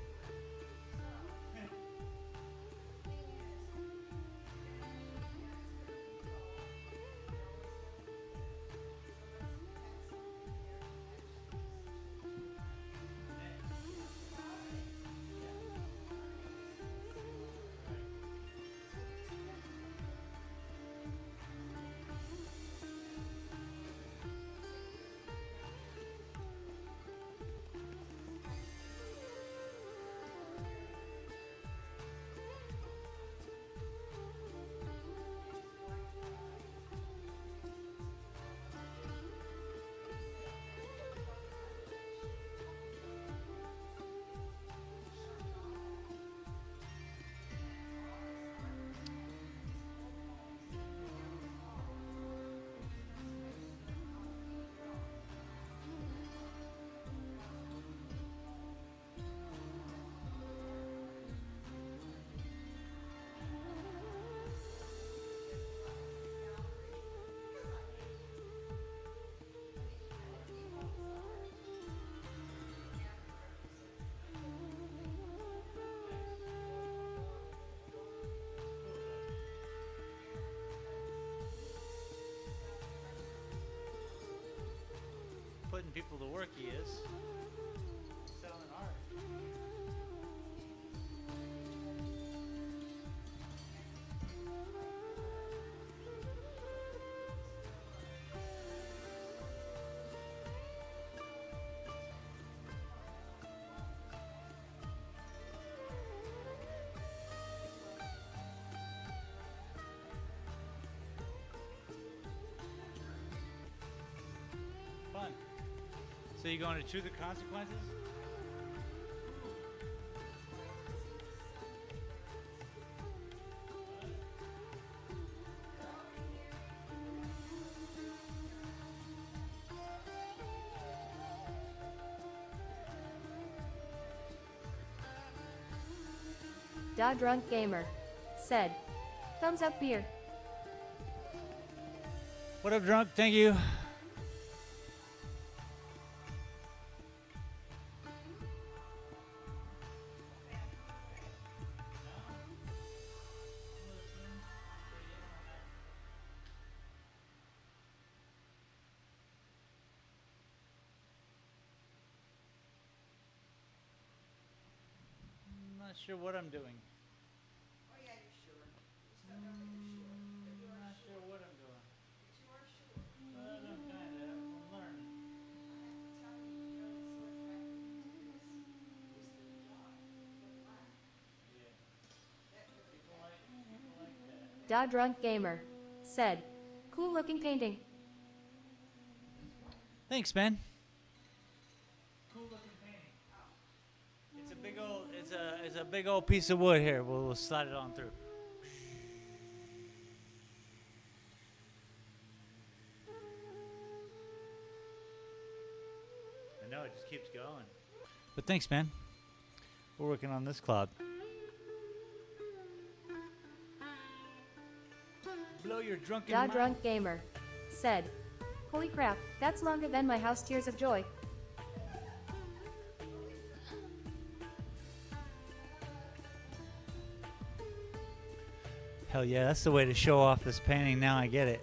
Putting people to work, he is. Selling art. So you going to chew the consequences? Da Drunk Gamer said, thumbs up beer. What up, drunk? Thank you. I'm not sure what I'm doing. Oh yeah, you're sure. You just don't know that you're sure. But you I'm are not sure. sure what I'm doing. But you are sure. But I'm kind of. I'm learning. I have to tell you, you know what's so attractive to this? Is the dot, the black. Yeah. That really People like that. Da Drunk Gamer said, cool looking painting. Thanks, man. Cool looking painting. It's a big old. It's a big old piece of wood here. We'll slide it on through. I know it just keeps going. But thanks, man. We're working on this cloud. Blow your drunken Da mind. Drunk Gamer said, holy crap, that's longer than my house Tears of Joy. Hell yeah, that's the way to show off this painting. Now I get it.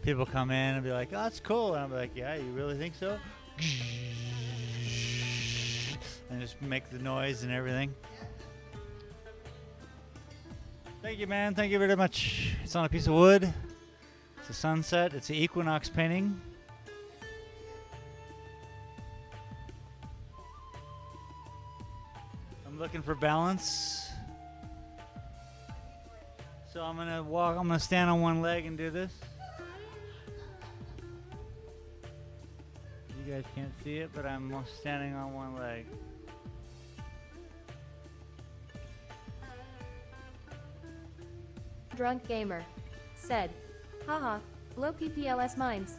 People come in and be like, oh, that's cool. And I'll be like, yeah, you really think so? And just make the noise and everything. Thank you, man. Thank you very much. It's on a piece of wood. It's a sunset. It's an equinox painting. I'm looking for balance. So I'm gonna stand on one leg and do this. You guys can't see it, but I'm standing on one leg. Drunk Gamer said, haha, low PPLS mines.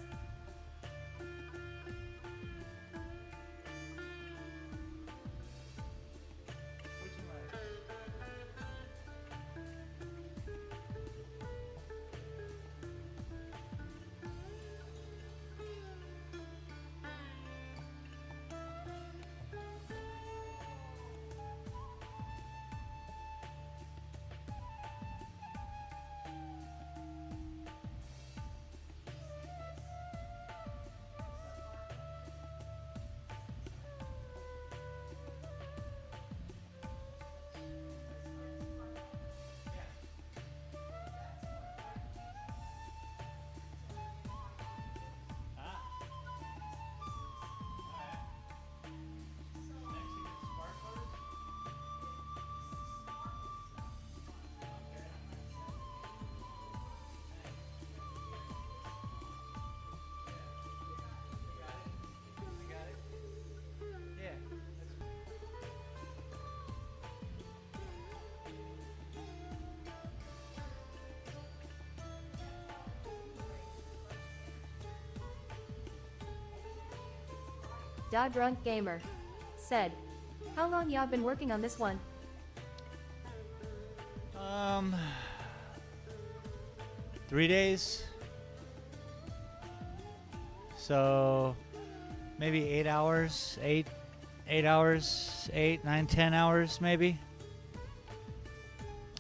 Da Drunk Gamer said, how long y'all been working on this one? 3 days. So maybe 8 hours, 8 hours, 8, 9, 10 hours maybe.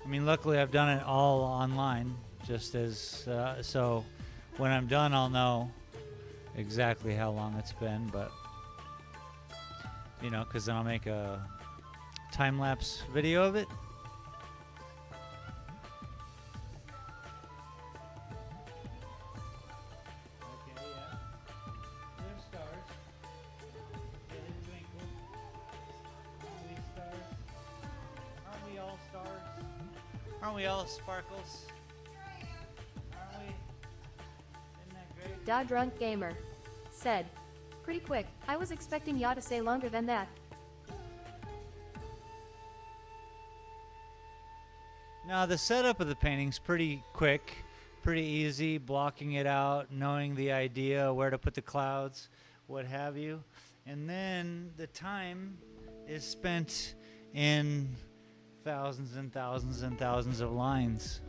I mean, luckily I've done it all online, just as so when I'm done I'll know exactly how long it's been, but you know, because then I'll make a time-lapse video of it. Okay, yeah. There's stars. Yeah, they twinkle. Aren't we stars? Aren't we all stars? Aren't we all sparkles? Aren't we? Isn't that great? Da Drunk Gamer said, Pretty quick. I was expecting ya to say longer than that. Now the setup of the painting's pretty quick, pretty easy, blocking it out, knowing the idea, where to put the clouds, what have you. And then the time is spent in thousands and thousands and thousands of lines.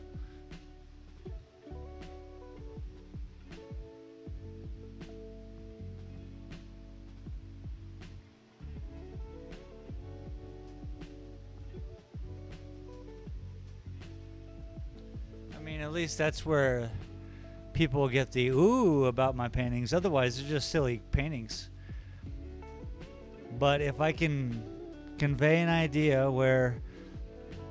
I mean, at least that's where people get the ooh about my paintings. Otherwise, they're just silly paintings. But if I can convey an idea where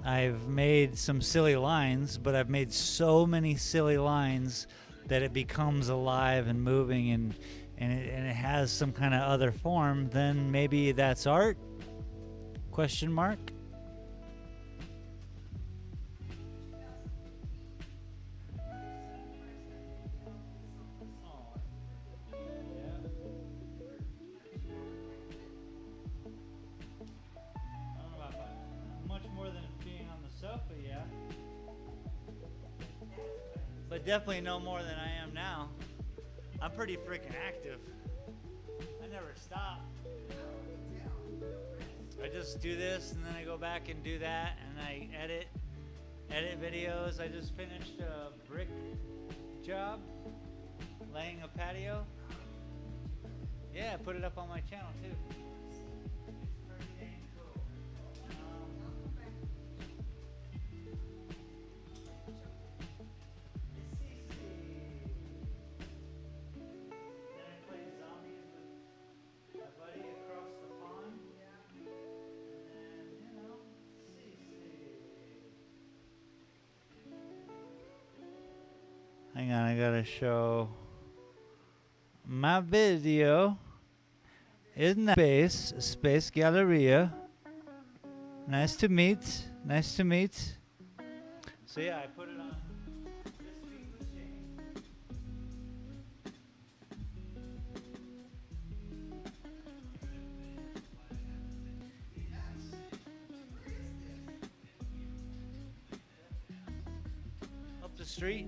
I've made some silly lines, but I've made so many silly lines that it becomes alive and moving and it has some kind of other form, then maybe that's art? Question mark? Much more than being on the sofa, yeah. But definitely no more than I am now. I'm pretty freaking active. I never stop. I just do this and then I go back and do that and I edit videos. I just finished a brick job, laying a patio. Yeah, I put it up on my channel too. Pretty dang cool. Then I played zombies with my buddy across the pond. And then, you know, hang on, I gotta show my video. Isn't that Space Galleria? Nice to meet. Nice to meet. So yeah, I put it on this week with Shane. Up the street.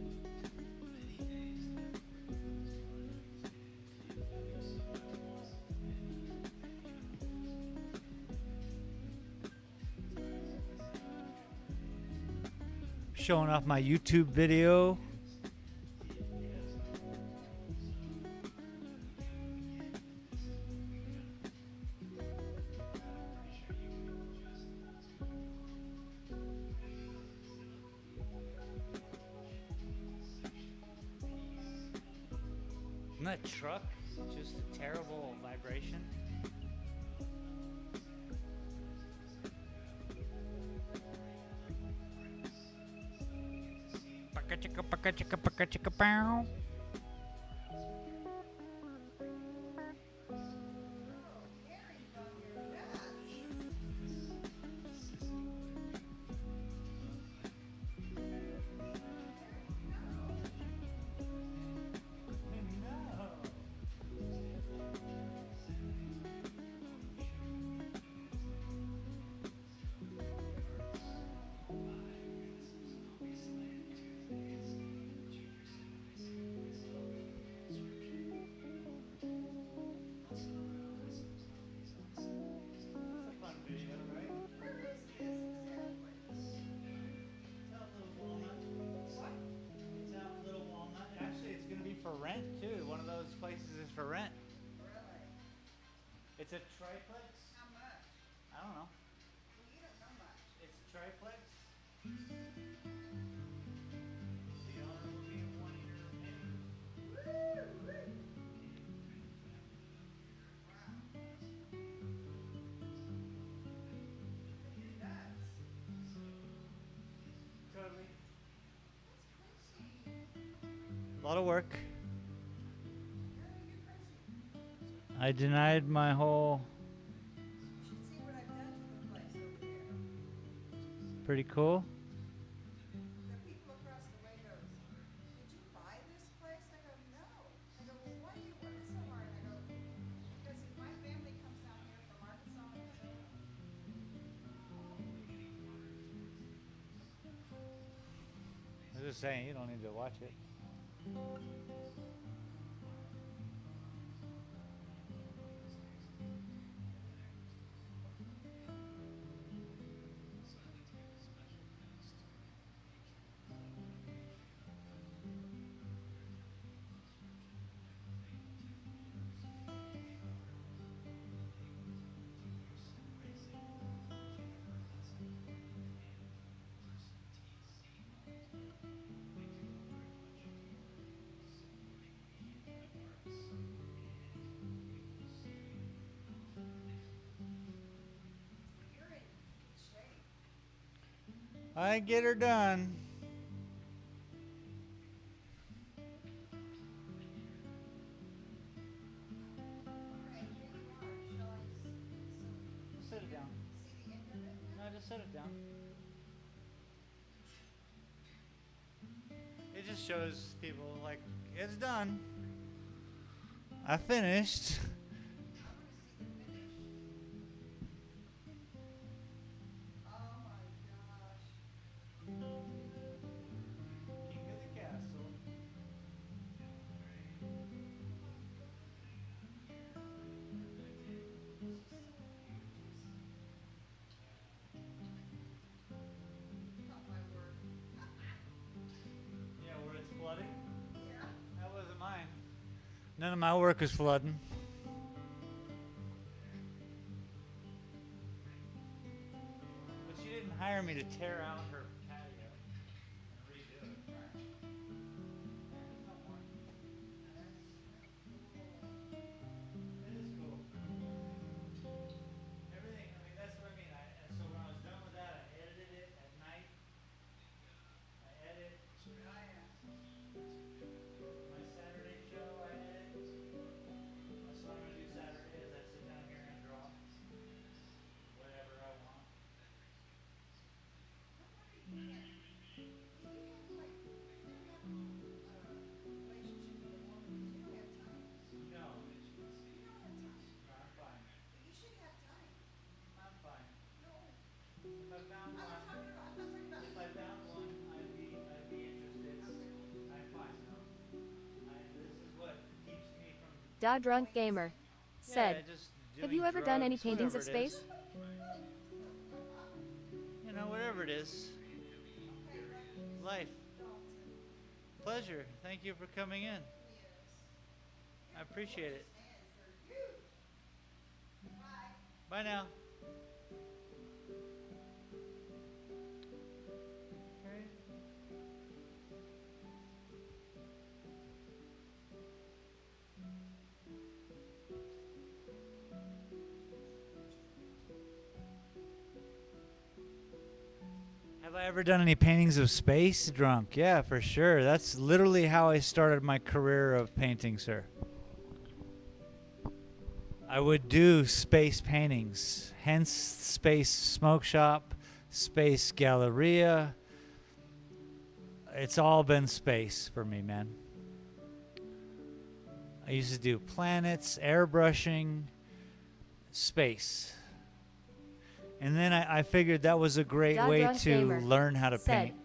Showing off my YouTube video. Isn't that truck just a terrible vibration? Chicka paka chicka paka chicka pow. For rent too. One of those places is for rent. Really? It's a triplex. How much? I don't know. Well, you don't know much. It's a triplex. The owner will be one of your neighbors. Totally. A lot of work. I denied my whole. You should see what I've done to the place over there. Pretty cool. The people across the way goes, "Did you buy this place?" I go, "No." I go, "Well, why do you work so hard?" I go, just saying, you don't need to watch it. You're in good shape. I get her done. All right, here you are. Shall I Set it down. see the end of it No, now? just set it down. It just shows people like it's done. I finished. Oh my gosh. King of the castle. Not my word. Yeah, where it's flooding. Yeah. That wasn't mine. None of my work is flooding. But she didn't hire me to tear out her patio and redo it. It is cool. Everything, I mean, that's what I mean. And so when I was done with that, I edited it at night. I edit my Saturday show, I edit. That's what I'm going to do Saturday is I sit down here and draw whatever I want. No, I'm fine. I'm fine. If I found one, I'd be interested. I'm fine though. This is what keeps me from Da Drunk Gamer. Said, just have doing you ever done any drugs, paintings of whatever it is. space? You know, whatever it is. Life. Pleasure. Thank you for coming in. I appreciate it. Bye now. Okay. Have I ever done any paintings of space? Drunk? Yeah, for sure. That's literally how I started my career of painting, sir. I would do space paintings, hence Space Smoke Shop, Space Galleria. It's all been space for me, man. I used to do planets, airbrushing, space. And then I figured that was a great Da way Drunk to Gamer learn how to said, paint.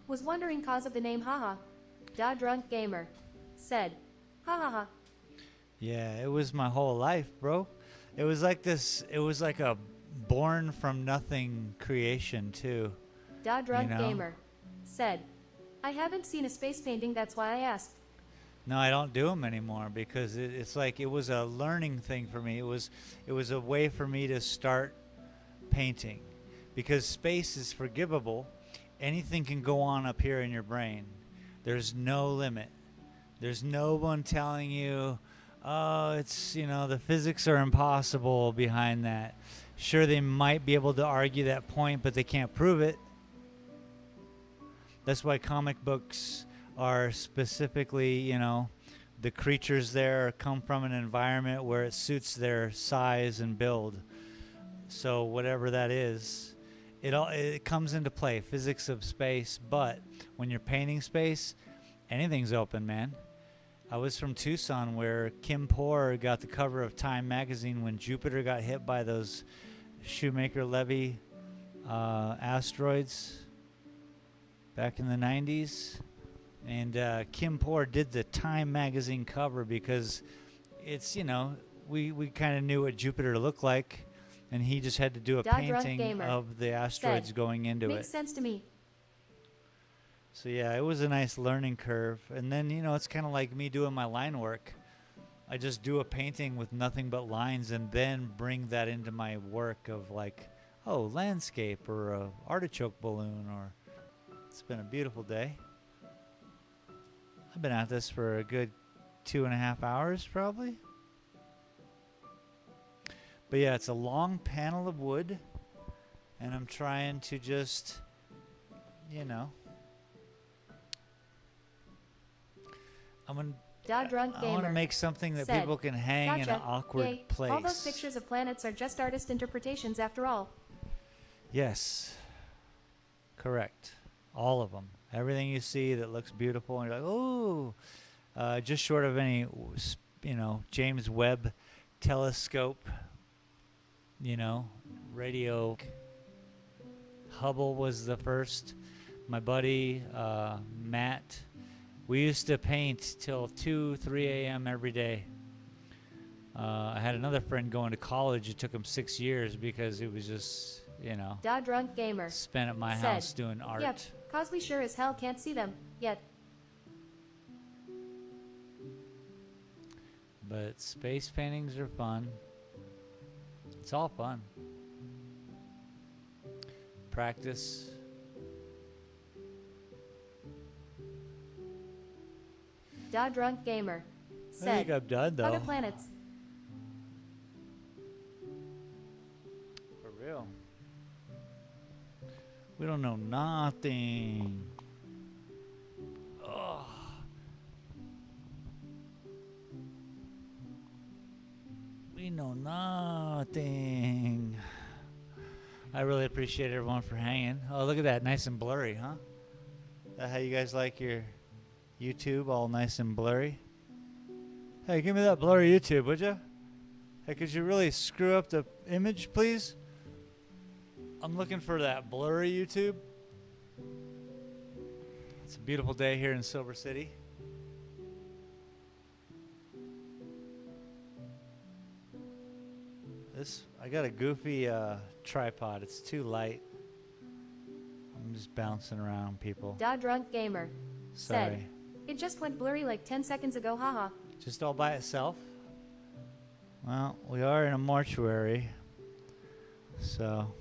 was wondering cause of the name haha. Da Drunk Gamer. Said, ha ha ha. Yeah, it was my whole life, bro. It was like this, it was like a born from nothing creation, too. Da Drunk know? Gamer. Said, I haven't seen a space painting, that's why I asked. No, I don't do them anymore because it's like it was a learning thing for me. It was a way for me to start painting because space is forgivable. Anything can go on up here in your brain. There's no limit. There's no one telling you, oh, it's, you know, the physics are impossible behind that. Sure, they might be able to argue that point, but they can't prove it. That's why comic books are specifically, you know, the creatures there come from an environment where it suits their size and build. So whatever that is, it comes into play, physics of space. But when you're painting space, anything's open, man. I was from Tucson where Kim Poor got the cover of Time magazine when Jupiter got hit by those Shoemaker-Levy asteroids back in the 90s. And Kim Poor did the Time magazine cover because it's, we kind of knew what Jupiter looked like, and he just had to do a Da Drunk painting Gamer of the asteroids said, going into Makes it. sense to me. So yeah, it was a nice learning curve. And then, it's kind of like me doing my line work. I just do a painting with nothing but lines and then bring that into my work of like, oh, landscape or a artichoke balloon. Or it's been a beautiful day. I've been at this for a good 2.5 hours probably. But yeah, it's a long panel of wood, and I'm trying to just, I'm gonna Da Drunk I want to Gamer make something that said, people can hang in an Gotcha. awkward Yay. place. All those pictures of planets are just artist interpretations after all. Yes. Correct. All of them. Everything you see that looks beautiful, and you're like, oh, just short of any, James Webb telescope, radio. Hubble was the first. My buddy, Matt, we used to paint till 2, 3 a.m. every day. I had another friend going to college. It took him 6 years because it was just, Da Drunk Gamer spent at my said, house doing art. Yep, cause we sure as hell can't see them, yet. But space paintings are fun. It's all fun. Practice. Da Drunk Gamer I think said, I'm done though. Other planets. For real. We don't know nothing. Ugh. We know nothing. I really appreciate everyone for hanging. Oh, look at that. Nice and blurry, huh? That how you guys like your YouTube, all nice and blurry? Hey, give me that blurry YouTube, would you? Hey, could you really screw up the image, please? I'm looking for that blurry YouTube. It's a beautiful day here in Silver City. I got a goofy tripod. It's too light. I'm just bouncing around people. Da Drunk Gamer Sorry. said, It just went blurry like 10 seconds ago, haha. Just all by itself? Well, we are in a mortuary. So,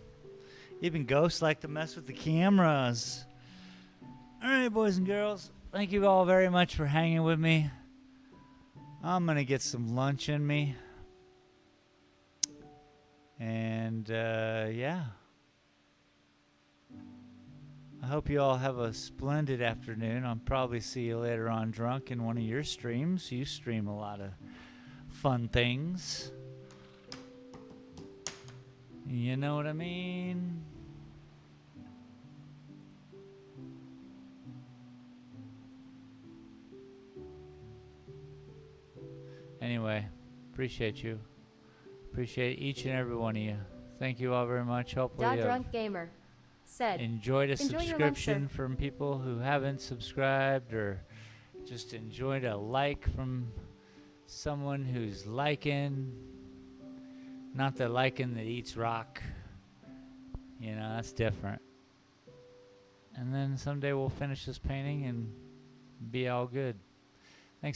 even ghosts like to mess with the cameras. Alright, boys and girls. Thank you all very much for hanging with me. I'm going to get some lunch in me. And, yeah. I hope you all have a splendid afternoon. I'll probably see you later on drunk in one of your streams. You stream a lot of fun things. You know what I mean? Anyway, appreciate you. Appreciate each and every one of you. Thank you all very much. Hopefully Da you've Drunk Gamer said, enjoyed a Enjoy your lunch, subscription from people who haven't subscribed, or just enjoyed a like from someone who's liking. Not the liking that eats rock. You know, that's different. And then someday we'll finish this painting and be all good.